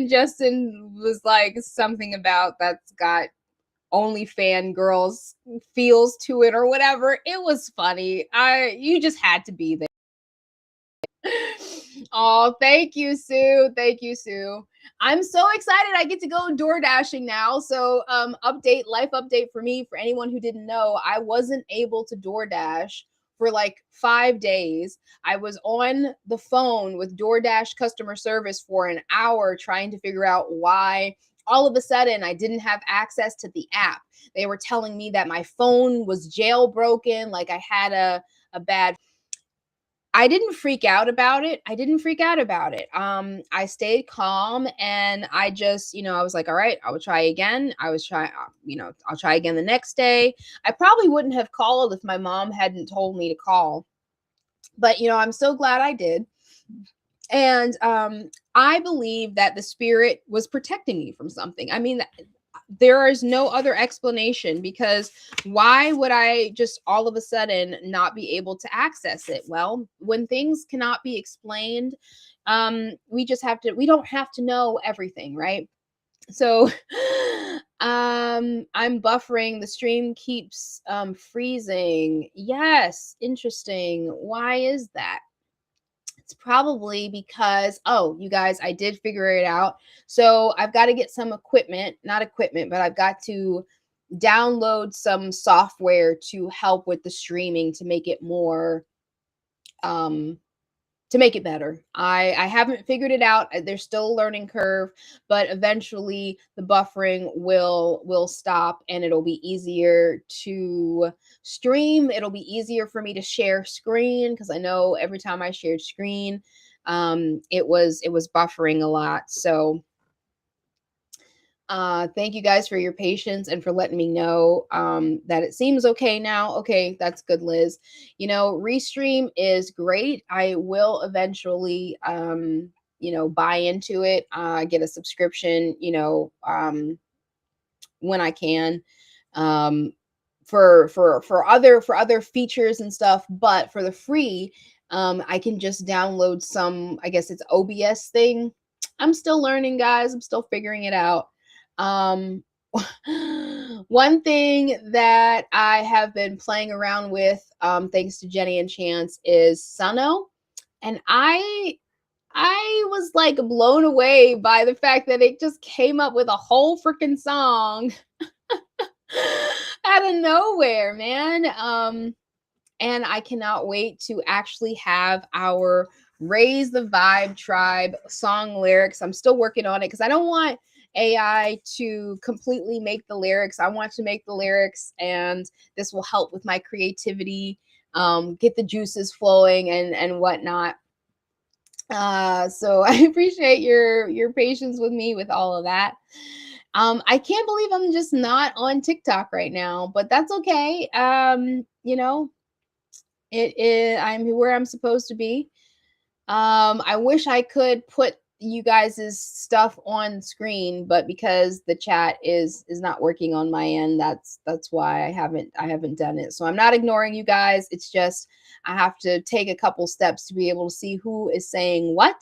Speaker 1: Justin was like something about that's got only fan girls feels to it or whatever. It was funny. You just had to be there. Oh, thank you, Sue. Thank you, Sue. I'm so excited. I get to go door dashing now. So life update for me, for anyone who didn't know, I wasn't able to door dash for like 5 days. I was on the phone with DoorDash customer service for an hour trying to figure out why all of a sudden I didn't have access to the app. They were telling me that my phone was jailbroken, like I had a bad. I didn't freak out about it. I stayed calm, and I just, I was like, all right, I will try again. I'll try again the next day. I probably wouldn't have called if my mom hadn't told me to call, but I'm so glad I did. And I believe that the spirit was protecting me from something. I mean, there is no other explanation, because why would I just all of a sudden not be able to access it? Well, when things cannot be explained, we don't have to know everything, right? So I'm buffering. The stream keeps freezing. Yes, interesting. Why is that? It's probably because, you guys, I did figure it out. So I've got to get some not equipment, but I've got to download some software to help with the streaming to make it more, to make it better. I haven't figured it out. There's still a learning curve, but eventually the buffering will stop, and it'll be easier to stream. It'll be easier for me to share screen, because I know every time I shared screen, it was buffering a lot. So thank you guys for your patience and for letting me know that it seems okay now. Okay, that's good, Liz. Restream is great. I will eventually buy into it, get a subscription, when I can, for other features and stuff. But for the free, I can just download some, I guess it's OBS thing. I'm still learning, guys. I'm still figuring it out. One thing that I have been playing around with, thanks to Jenny and Chance, is Suno. And I was like blown away by the fact that it just came up with a whole freaking song out of nowhere, man. And I cannot wait to actually have our Raise the Vibe Tribe song lyrics. I'm still working on it, because I don't want AI to completely make the lyrics. I want to make the lyrics, and this will help with my creativity, get the juices flowing and whatnot. So I appreciate your patience with me with all of that. I can't believe I'm just not on TikTok right now, but that's okay. It is I'm where I'm supposed to be. I wish I could put you guys' stuff on screen, but because the chat is not working on my end, that's why I haven't done it. So I'm not ignoring you guys. It's just I have to take a couple steps to be able to see who is saying what.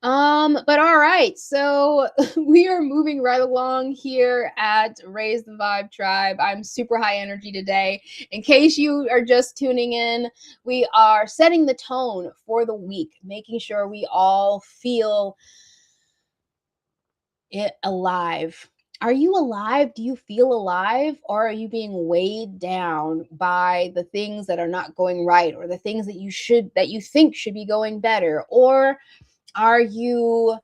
Speaker 1: But all right, so we are moving right along here at Raise the Vibe Tribe. I'm super high energy today. In case you are just tuning in, we are setting the tone for the week, making sure we all feel it alive. Are you alive? Do you feel alive? Or are you being weighed down by the things that are not going right, or the things that you think should be going better? Or are you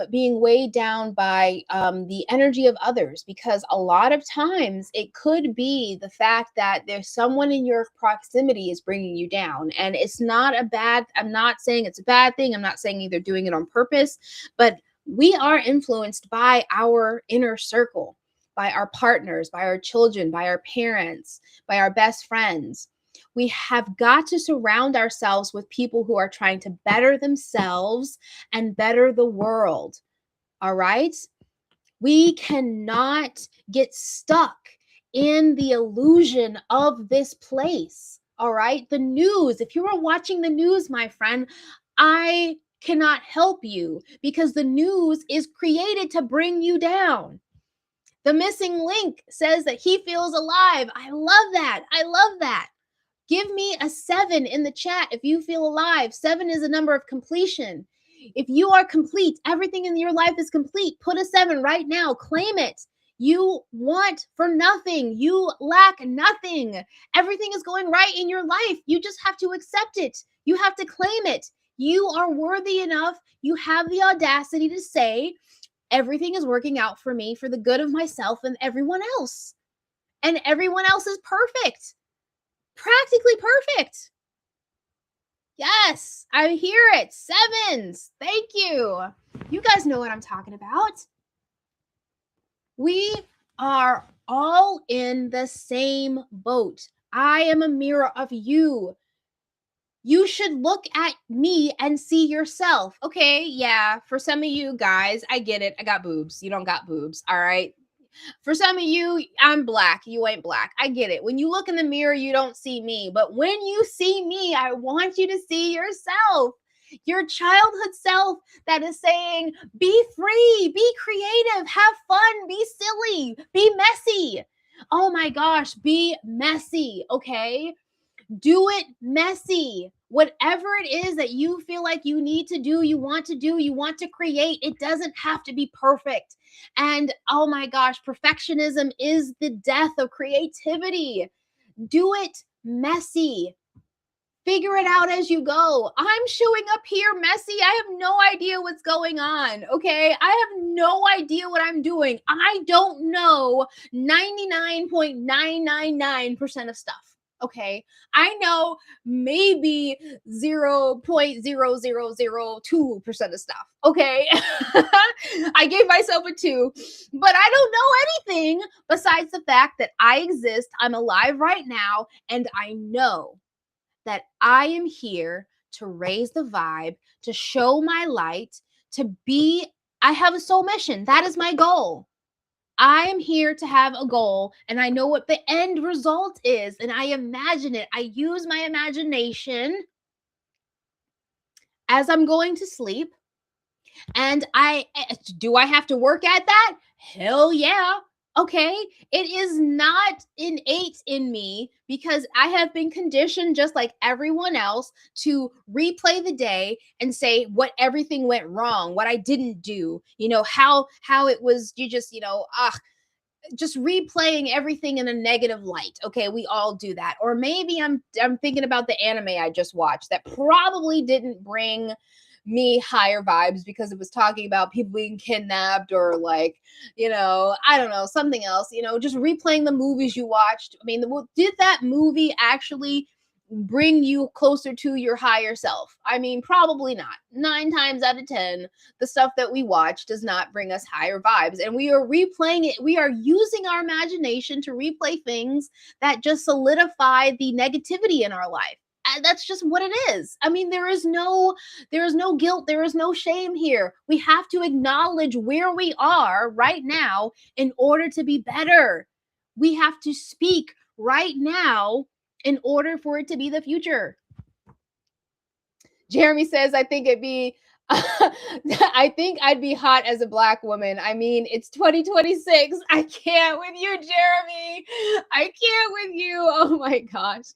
Speaker 1: being weighed down by the energy of others? Because a lot of times it could be the fact that there's someone in your proximity is bringing you down. And it's not a bad, I'm not saying it's a bad thing. I'm not saying either doing it on purpose, but we are influenced by our inner circle, by our partners, by our children, by our parents, by our best friends. We have got to surround ourselves with people who are trying to better themselves and better the world. All right? We cannot get stuck in the illusion of this place. All right? The news, if you are watching the news, my friend, I cannot help you because the news is created to bring you down. The missing link says that he feels alive. I love that. I love that. Give me a 7 in the chat if you feel alive. 7 is a number of completion. If you are complete, everything in your life is complete. Put a 7 right now. Claim it. You want for nothing. You lack nothing. Everything is going right in your life. You just have to accept it. You have to claim it. You are worthy enough. You have the audacity to say, everything is working out for me for the good of myself and everyone else. And everyone else is perfect. Practically perfect. Yes, I hear it. 7s. Thank you. You guys know what I'm talking about. We are all in the same boat. I am a mirror of you. You should look at me and see yourself. Okay, yeah, for some of you guys, I get it. I got boobs. You don't got boobs. All right. For some of you, I'm black. You ain't black. I get it. When you look in the mirror, you don't see me. But when you see me, I want you to see yourself. Your childhood self that is saying, be free, be creative, have fun, be silly, be messy. Oh my gosh, be messy, okay? Do it messy. Whatever it is that you feel like you need to do, you want to create, it doesn't have to be perfect. And oh my gosh, perfectionism is the death of creativity. Do it messy. Figure it out as you go. I'm showing up here messy. I have no idea what's going on. Okay. I have no idea what I'm doing. I don't know 99.999% of stuff. Okay. I know maybe 0.0002% of stuff. Okay. I gave myself a 2, but I don't know anything besides the fact that I exist. I'm alive right now. And I know that I am here to raise the vibe, to show my light, I have a soul mission. That is my goal. I am here to have a goal and I know what the end result is and I imagine it. I use my imagination as I'm going to sleep. And do I have to work at that? Hell yeah. Okay. It is not innate in me because I have been conditioned just like everyone else to replay the day and say what everything went wrong, what I didn't do, how it was, just replaying everything in a negative light. Okay, we all do that. Or maybe I'm thinking about the anime I just watched that probably didn't bring me higher vibes because it was talking about people being kidnapped or like, I don't know, something else, just replaying the movies you watched. I mean, did that movie actually bring you closer to your higher self? I mean, probably not. 9 times out of 10, the stuff that we watch does not bring us higher vibes. And we are replaying it. We are using our imagination to replay things that just solidify the negativity in our life. And that's just what it is. I mean, there is no guilt, there is no shame here. We have to acknowledge where we are right now in order to be better. We have to speak right now in order for it to be the future. Jeremy says, I think it'd be I think I'd be hot as a black woman. I mean, it's 2026. I can't with you, Jeremy. I can't with you. Oh my gosh.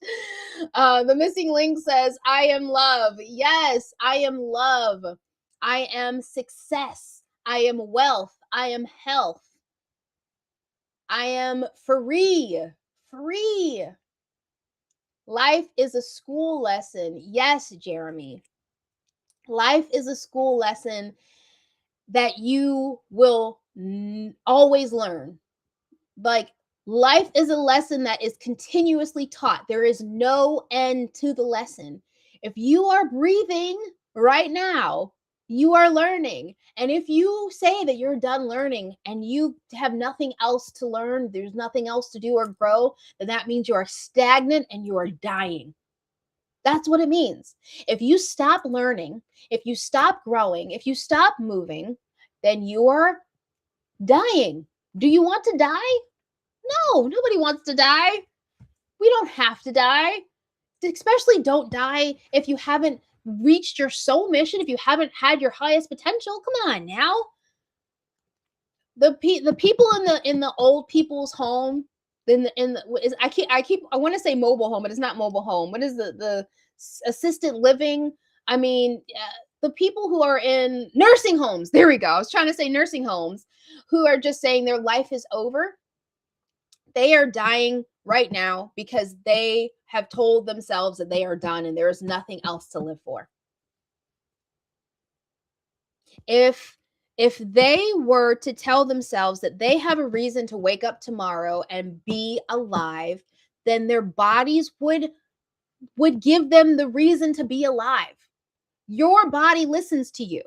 Speaker 1: The missing link says, I am love. Yes, I am love. I am success. I am wealth. I am health. I am free. Free. Life is a school lesson. Yes, Jeremy. Life is a school lesson that you will always learn. Like, life is a lesson that is continuously taught. There is no end to the lesson. If you are breathing right now, you are learning. And if you say that you're done learning and you have nothing else to learn, there's nothing else to do or grow, then that means you are stagnant and you are dying. That's what it means. If you stop learning, if you stop growing, if you stop moving, then you are dying. Do you want to die? No, nobody wants to die. We don't have to die. Especially don't die if you haven't reached your soul mission, if you haven't had your highest potential. Come on now. The people in the old people's home, I want to say mobile home, but it's not mobile home. What is the assisted living? I mean, the people who are in nursing homes. There we go. I was trying to say nursing homes, who are just saying their life is over. They are dying right now because they have told themselves that they are done and there is nothing else to live for. If they were to tell themselves that they have a reason to wake up tomorrow and be alive, then their bodies would give them the reason to be alive. Your body listens to you.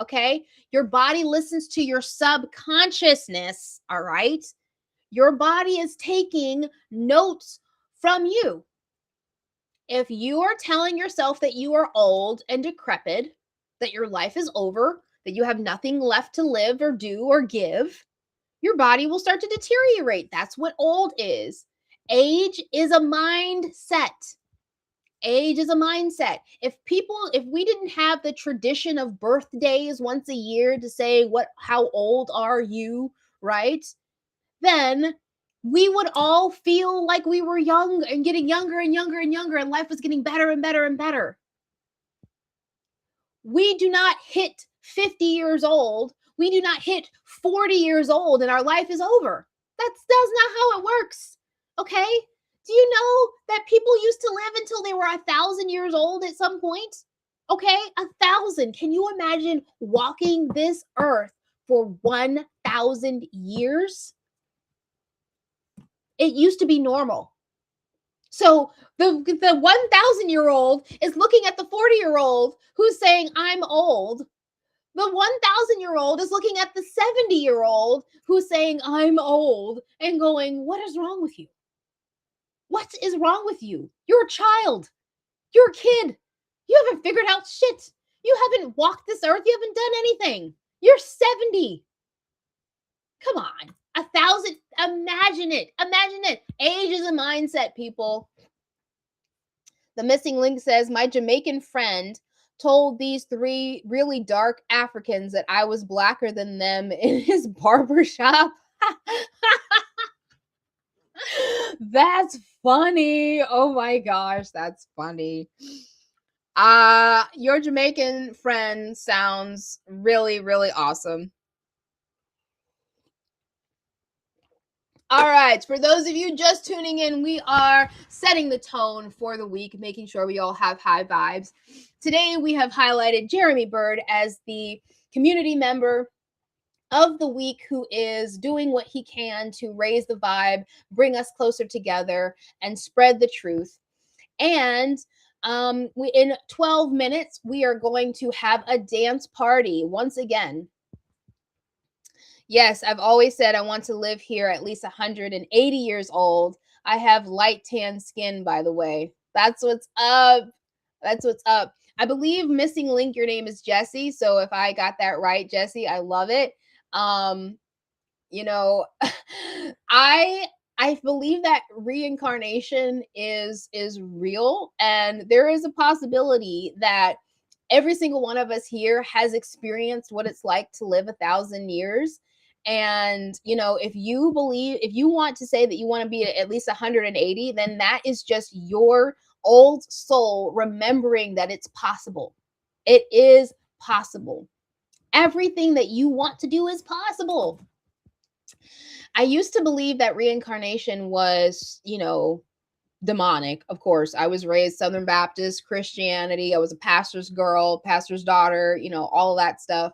Speaker 1: Okay? Your body listens to your subconsciousness, all right? Your body is taking notes from you. If you are telling yourself that you are old and decrepit, that your life is over, that you have nothing left to live or do or give, your body will start to deteriorate. That's what old is. Age is a mindset. Age is a mindset. If we didn't have the tradition of birthdays once a year to say how old are you, right? Then we would all feel like we were young and getting younger and younger and younger, and life was getting better and better and better. We do not hit 50 years old. We do not hit 40 years old and our life is over. That's not how it works. Okay? Do you know that people used to live until they were 1,000 years old at some point? Okay? 1,000. Can you imagine walking this earth for 1,000 years? It used to be normal. So the 1,000-year-old is looking at the 40-year-old who's saying, I'm old. The 1,000-year-old is looking at the 70-year-old who's saying, I'm old, and going, what is wrong with you? What is wrong with you? You're a child. You're a kid. You haven't figured out shit. You haven't walked this earth. You haven't done anything. You're 70. Come on. 1,000. Imagine it. Imagine it. Age is a mindset, people. The missing link says, my Jamaican friend told these 3 really dark Africans that I was blacker than them in his barber shop. That's funny. Oh my gosh, that's funny. Your Jamaican friend sounds really, really awesome. All right, for those of you just tuning in, we are setting the tone for the week, making sure we all have high vibes. Today, we have highlighted Jeremy Bird as the community member of the week who is doing what he can to raise the vibe, bring us closer together, and spread the truth. And we in 12 minutes we are going to have a dance party once again. Yes, I've always said I want to live here at least 180 years old. I have light tan skin, by the way. That's what's up. That's what's up. I believe missing link, your name is Jesse. So if I got that right, Jesse, I love it. Um, you know, I I believe that reincarnation is real, and there is a possibility that every single one of us here has experienced what it's like to live 1,000 years. And if you believe, if you want to say that you want to be at least 180, then that is just your old soul remembering that it's possible. It is possible. Everything that you want to do is possible. I used to believe that reincarnation was, demonic. Of course, I was raised Southern Baptist Christianity. I was a pastor's girl, pastor's daughter, all of that stuff.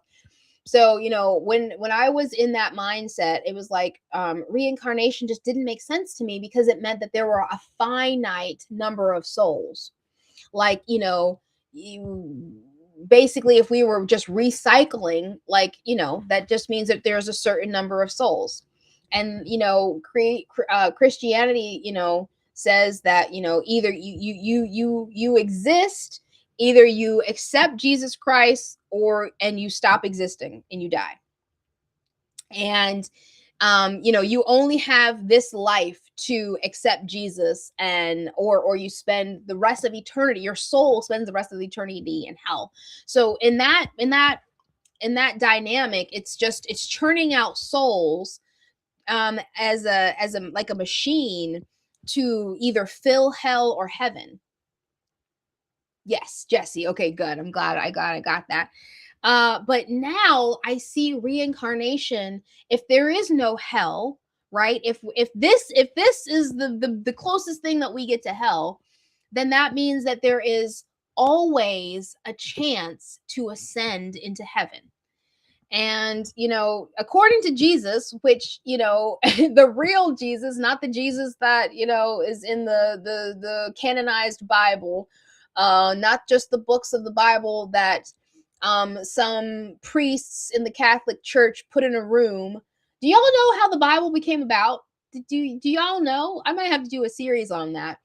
Speaker 1: So, when I was in that mindset, it was like reincarnation just didn't make sense to me because it meant that there were a finite number of souls. Like, you basically, if we were just recycling, like, that just means that there's a certain number of souls. And Christianity, says that either you exist, either you accept Jesus Christ, or and you stop existing and you die. And you only have this life to accept Jesus, and or you spend the rest of eternity, your soul spends the rest of eternity in hell. So in that dynamic, it's churning out souls as a like a machine to either fill hell or heaven. Yes, Jesse. Okay, good. I'm glad I got that. But now I see reincarnation. If there is no hell, right? If this is the closest thing that we get to hell, then that means that there is always a chance to ascend into heaven. And according to Jesus, which the real Jesus, not the Jesus that is in the canonized Bible, not just the books of the Bible that some priests in the Catholic Church put in a room. Do y'all know how the Bible became about? Do y'all know? I might have to do a series on that.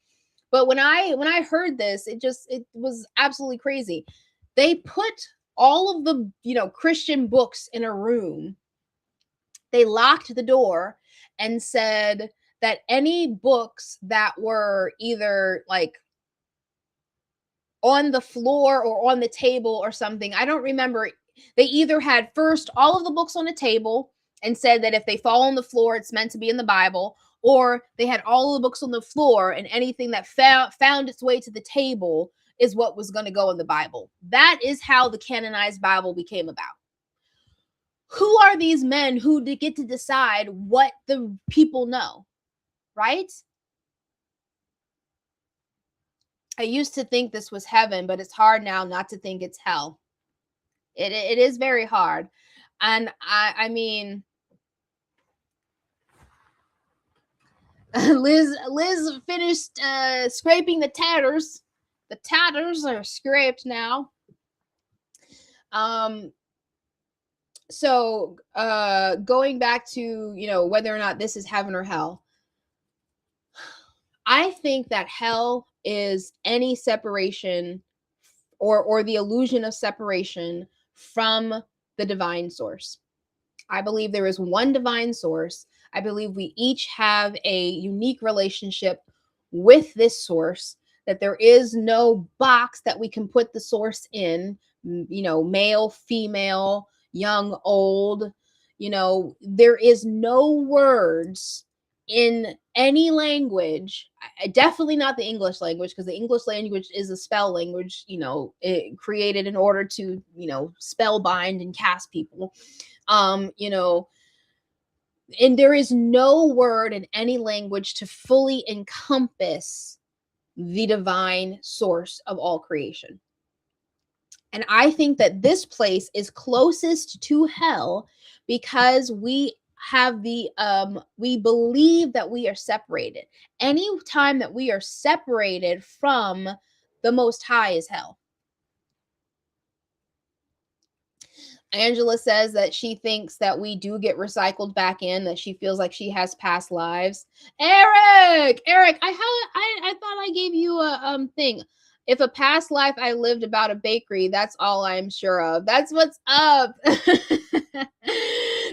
Speaker 1: But when I heard this, it was absolutely crazy. They put all of the Christian books in a room. They locked the door and said that any books that were either like on the floor or on the table or something, I don't remember, they either had first all of the books on a table and said that if they fall on the floor, it's meant to be in the Bible, or they had all of the books on the floor and anything that found its way to the table is what was going to go in the Bible. That is how the canonized Bible became about. Who are these men who get to decide what the people know, right? I used to think this was heaven, but it's hard now not to think it's hell. It is very hard. And I mean, Liz finished scraping the tatters. The tatters are scraped now. So going back to whether or not this is heaven or hell, I think that hell is any separation or the illusion of separation from the divine source. I believe there is one divine source. I believe we each have a unique relationship with this source, that there is no box that we can put the source in, male, female, young, old. There is no words in any language, definitely not the English language, because the English language is a spell language, it created in order to, spell bind and cast people. And there is no word in any language to fully encompass the divine source of all creation. And I think that this place is closest to hell because we have the we believe that we are separated. Any time that we are separated from the Most High is hell. Angela says that she thinks that we do get recycled back in, that she feels like she has past lives. Eric, I thought I gave you a thing. If a past life I lived about a bakery, that's all I'm sure of. That's what's up.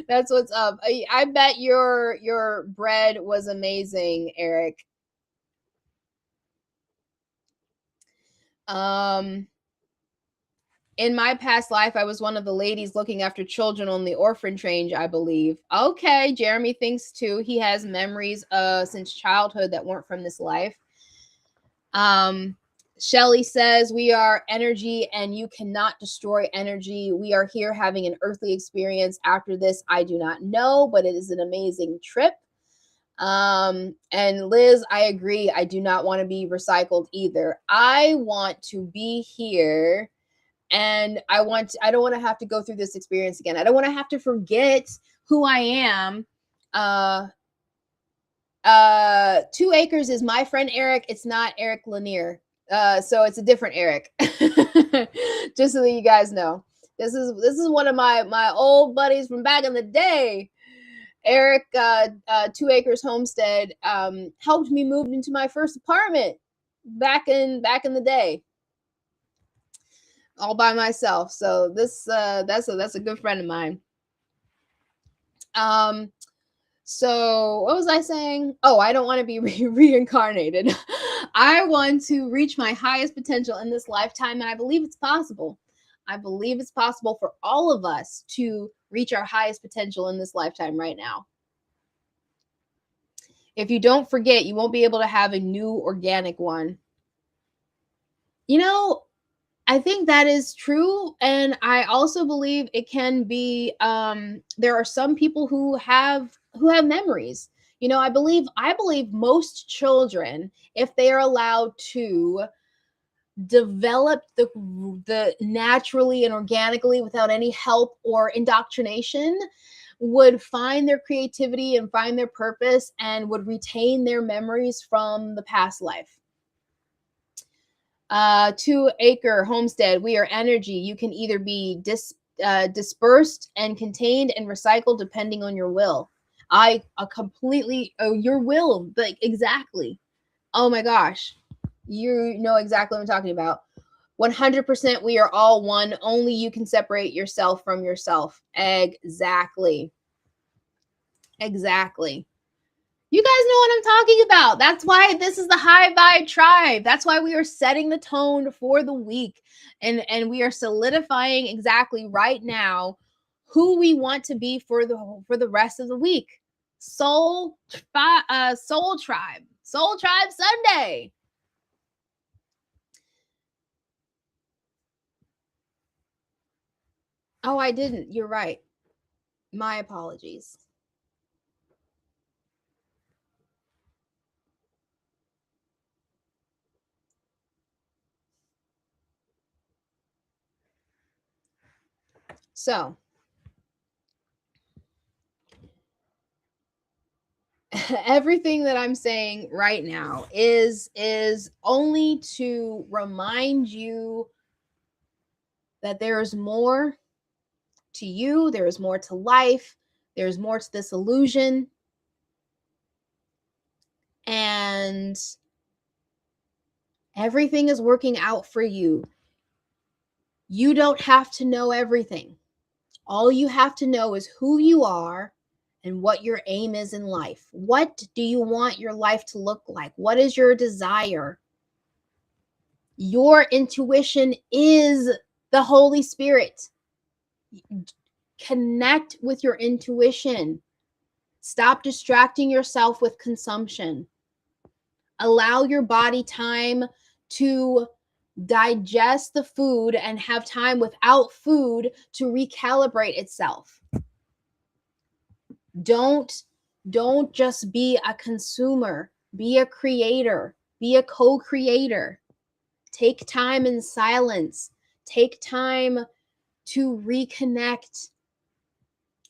Speaker 1: That's what's up. I bet your bread was amazing, Eric. In my past life, I was one of the ladies looking after children on the orphan range, I believe. Okay, Jeremy thinks too. He has memories since childhood that weren't from this life. Shelly says, we are energy and you cannot destroy energy. We are here having an earthly experience. After this, I do not know, but it is an amazing trip. And Liz, I agree. I do not want to be recycled either. I want to be here, and I don't want to have to go through this experience again. I don't want to have to forget who I am. 2 Acres is my friend Eric. It's not Eric Lanier. So it's a different Eric. Just so that you guys know. This is one of my old buddies from back in the day. Eric, 2 Acres Homestead, helped me move into my first apartment back in the day, all by myself. So this that's a good friend of mine. So what was I saying? Oh, I don't want to be reincarnated. I want to reach my highest potential in this lifetime, and I believe it's possible. I believe it's possible for all of us to reach our highest potential in this lifetime right now. If you don't forget, you won't be able to have a new organic one. You know, I think that is true. And I also believe it can be, there are some people who have memories. You know, I believe most children, if they are allowed to develop the naturally and organically without any help or indoctrination, would find their creativity and find their purpose and would retain their memories from the past life. 2 Acre Homestead, we are energy. You can either be dispersed and contained and recycled depending on your will. I completely, your will, like exactly. Oh my gosh, you know exactly what I'm talking about. 100%, we are all one. Only you can separate yourself from yourself. Exactly. Exactly. You guys know what I'm talking about. That's why this is the High Vibe Tribe. That's why we are setting the tone for the week. And we are solidifying exactly right now who we want to be for the rest of the week. Soul Tribe. Soul Tribe Sunday. Oh, I didn't. You're right. My apologies. So, everything that I'm saying right now is only to remind you that there is more to you, there is more to life, there's more to this illusion. And everything is working out for you. You don't have to know everything. All you have to know is who you are and what your aim is in life. What do you want your life to look like? What is your desire? Your intuition is the Holy Spirit. Connect with your intuition. Stop distracting yourself with consumption. Allow your body time to digest the food and have time without food to recalibrate itself. Don't just be a consumer. Be a creator. Be a co-creator. Take time in silence. Take time to reconnect.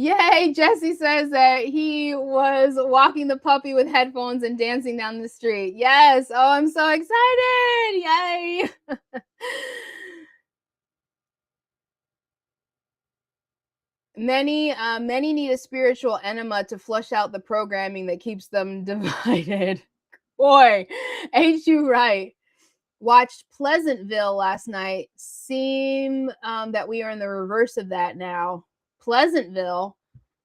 Speaker 1: Yay, Jesse says that he was walking the puppy with headphones and dancing down the street. Yes. Oh, I'm so excited. Yay. Many need a spiritual enema to flush out the programming that keeps them divided. Boy, ain't you right? Watched Pleasantville last night. Seem that we are in the reverse of that now. Pleasantville.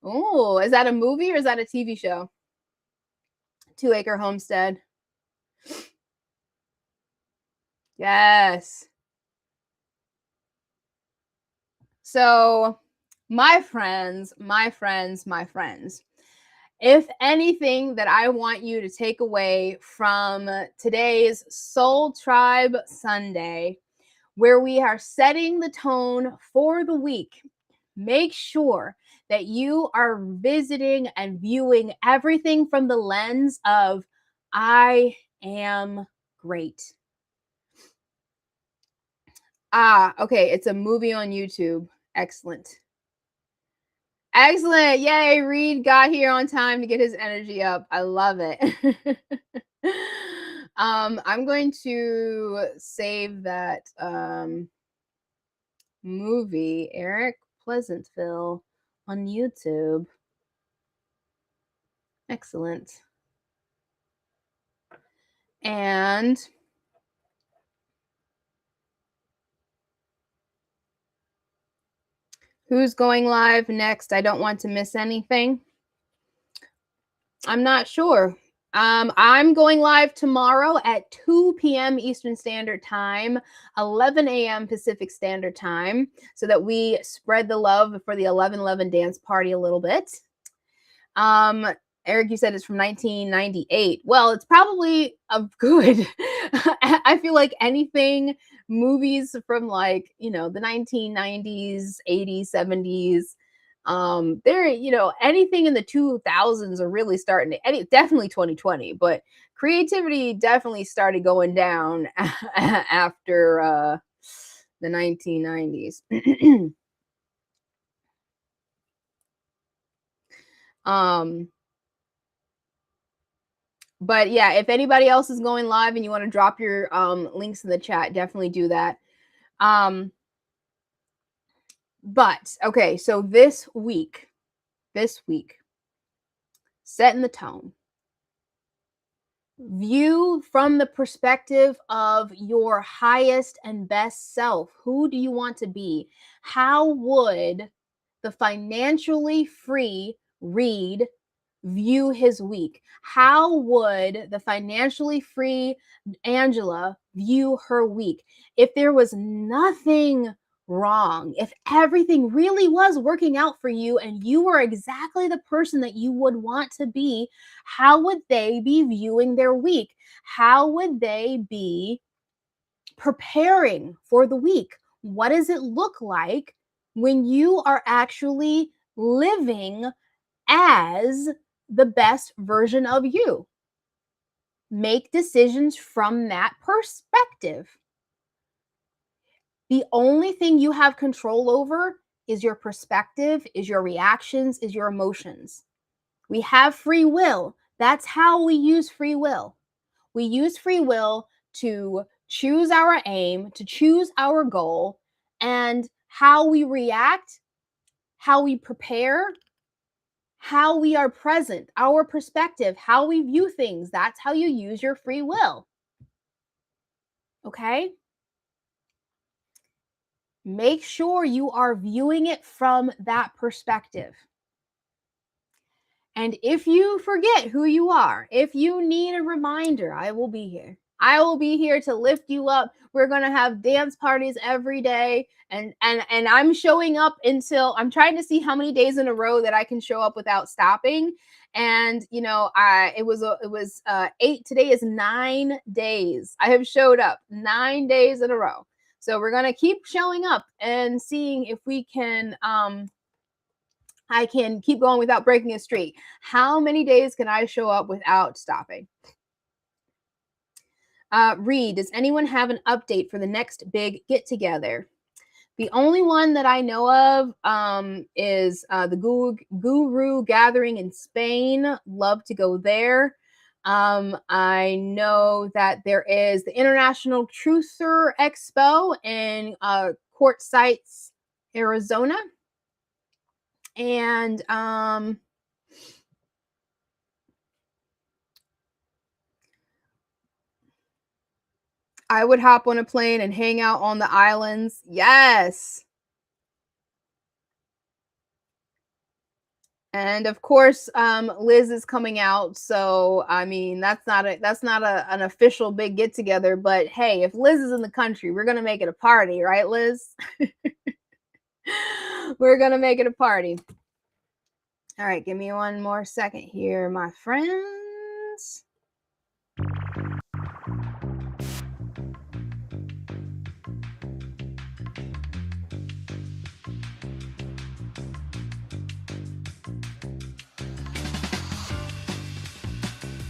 Speaker 1: Oh, is that a movie or is that a TV show? 2 Acre Homestead. Yes. So, my friends, if anything that I want you to take away from today's Soul Tribe Sunday, where we are setting the tone for the week, make sure that you are visiting and viewing everything from the lens of I am great. Okay, it's a movie on YouTube. Excellent. Excellent. Yay, Reed got here on time to get his energy up. I love it. I'm going to save that movie, Eric Pleasantville, on YouTube. Excellent. And who's going live next? I don't want to miss anything. I'm not sure. I'm going live tomorrow at 2 p.m. Eastern Standard Time, 11 a.m. Pacific Standard Time, so that we spread the love for the 11/11 dance party a little bit. Eric, you said it's from 1998. Well, it's probably a good. I feel like anything, movies from like, the 1990s, 80s, 70s, they're, anything in the 2000s are really starting to, definitely 2020, but creativity definitely started going down after the 1990s. But yeah, if anybody else is going live and you want to drop your links in the chat, definitely do that. But okay, so this week, setting the tone. View from the perspective of your highest and best self. Who do you want to be? How would the financially free Reed view his week? How would the financially free Angela view her week? If there was nothing wrong, if everything really was working out for you and you were exactly the person that you would want to be, how would they be viewing their week? How would they be preparing for the week? What does it look like when you are actually living as the best version of you? Make decisions from that perspective. The only thing you have control over is your perspective, is your reactions, is your emotions. We have free will. That's how we use free will. We use free will to choose our aim, to choose our goal, and how we react, how we prepare, how we are present, our perspective, how we view things. That's how you use your free will. Okay? Make sure you are viewing it from that perspective. And if you forget who you are, if you need a reminder, I will be here. I will be here to lift you up. We're going to have dance parties every day. And I'm showing up until I'm trying to see how many days in a row that I can show up without stopping. And, it was 8. Today is 9 days. I have showed up 9 days in a row. So we're going to keep showing up and seeing if we can, I can keep going without breaking a streak. How many days can I show up without stopping? Reed, does anyone have an update for the next big get together? The only one that I know of is the Guru Gathering in Spain. Love to go there. I know that there is the International Truther Expo in Quartzites, Arizona. And I would hop on a plane and hang out on the islands. Yes. And of course, Liz is coming out. So I mean, that's not an official big get together. But hey, if Liz is in the country, we're gonna make it a party, right, Liz? We're gonna make it a party. All right, give me one more second here, my friends.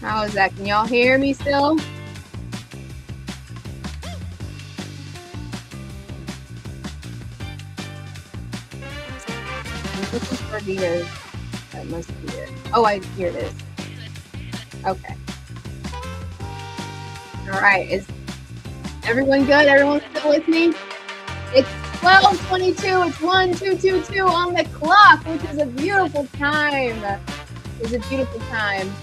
Speaker 1: How is that? Can y'all hear me still? I'm looking for Dita's. That must be it. Oh, here it is. Okay. All right. Is everyone good? Everyone still with me? It's 12:22. It's 1222 on the clock, which is a beautiful time. It's a beautiful time.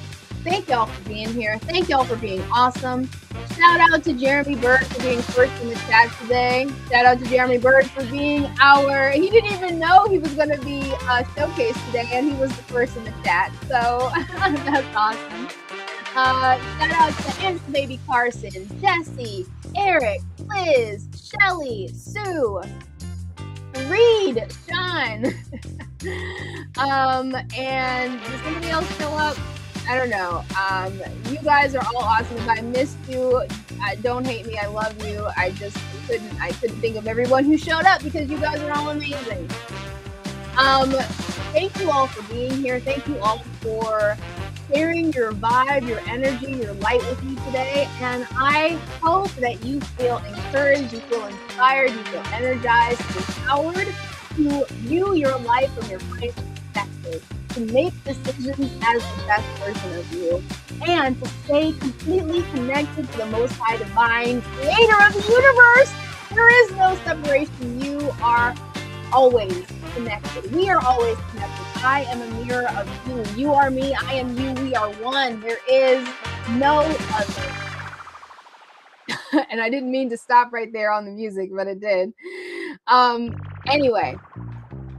Speaker 1: Thank y'all for being here. Thank y'all for being awesome. Shout out to Jeremy Bird for being first in the chat today. Shout out to Jeremy Bird for being he didn't even know he was going to be showcased today, and he was the first in the chat. So that's awesome. Shout out to Angela Baby Carson, Jesse, Eric, Liz, Shelly, Sue, Reed, Sean. And did somebody else show up? I don't know. You guys are all awesome. If I missed you, don't hate me. I love you. I couldn't think of everyone who showed up because you guys are all amazing. Thank you all for being here. Thank you all for sharing your vibe, your energy, your light with me today. And I hope that you feel encouraged, you feel inspired, you feel energized, empowered to view your life from your point of perspective, to make decisions as the best version of you, and to stay completely connected to the Most High Divine, Creator of the universe. There is no separation. You are always connected. We are always connected. I am a mirror of you. You are me. I am you. We are one. There is no other. And I didn't mean to stop right there on the music, but it did. Anyway,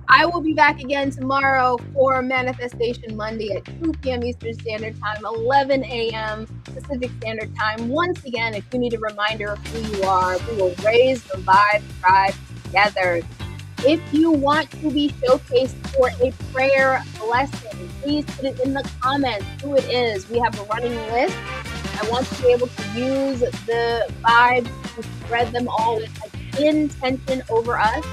Speaker 1: I will be back again tomorrow for Manifestation Monday at 2 p.m. Eastern Standard Time, 11 a.m. Pacific Standard Time. Once again, if you need a reminder of who you are, we will raise the vibe tribe together. If you want to be showcased for a prayer blessing, please put it in the comments who it is. We have a running list. I want to be able to use the vibes to spread them all with intention over us.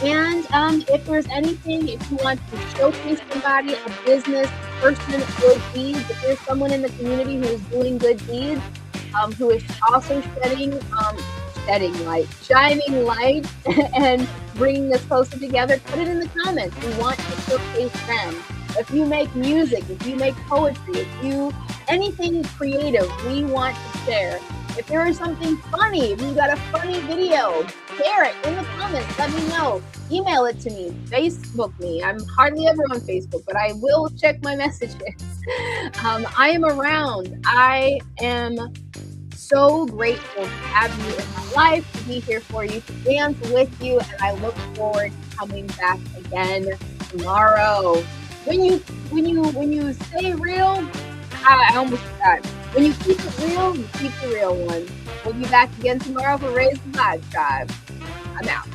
Speaker 1: And if there's anything, if you want to showcase somebody, a business, a person, good deeds, if there's someone in the community who is doing good deeds, who is also shining light and bringing us closer together, put it in the comments. We want to showcase them. If you make music, if you make poetry, if you anything creative, we want to share. If there is something funny, if you got a funny video, share it in the comments. Let me know. Email it to me. Facebook me. I'm hardly ever on Facebook, but I will check my messages. I am around. I am so grateful to have you in my life, to be here for you, to dance with you, and I look forward to coming back again tomorrow. When you stay real, I almost forgot. When you keep it real, you keep the real one. We'll be back again tomorrow for Raise the Vibe Tribe. I'm out.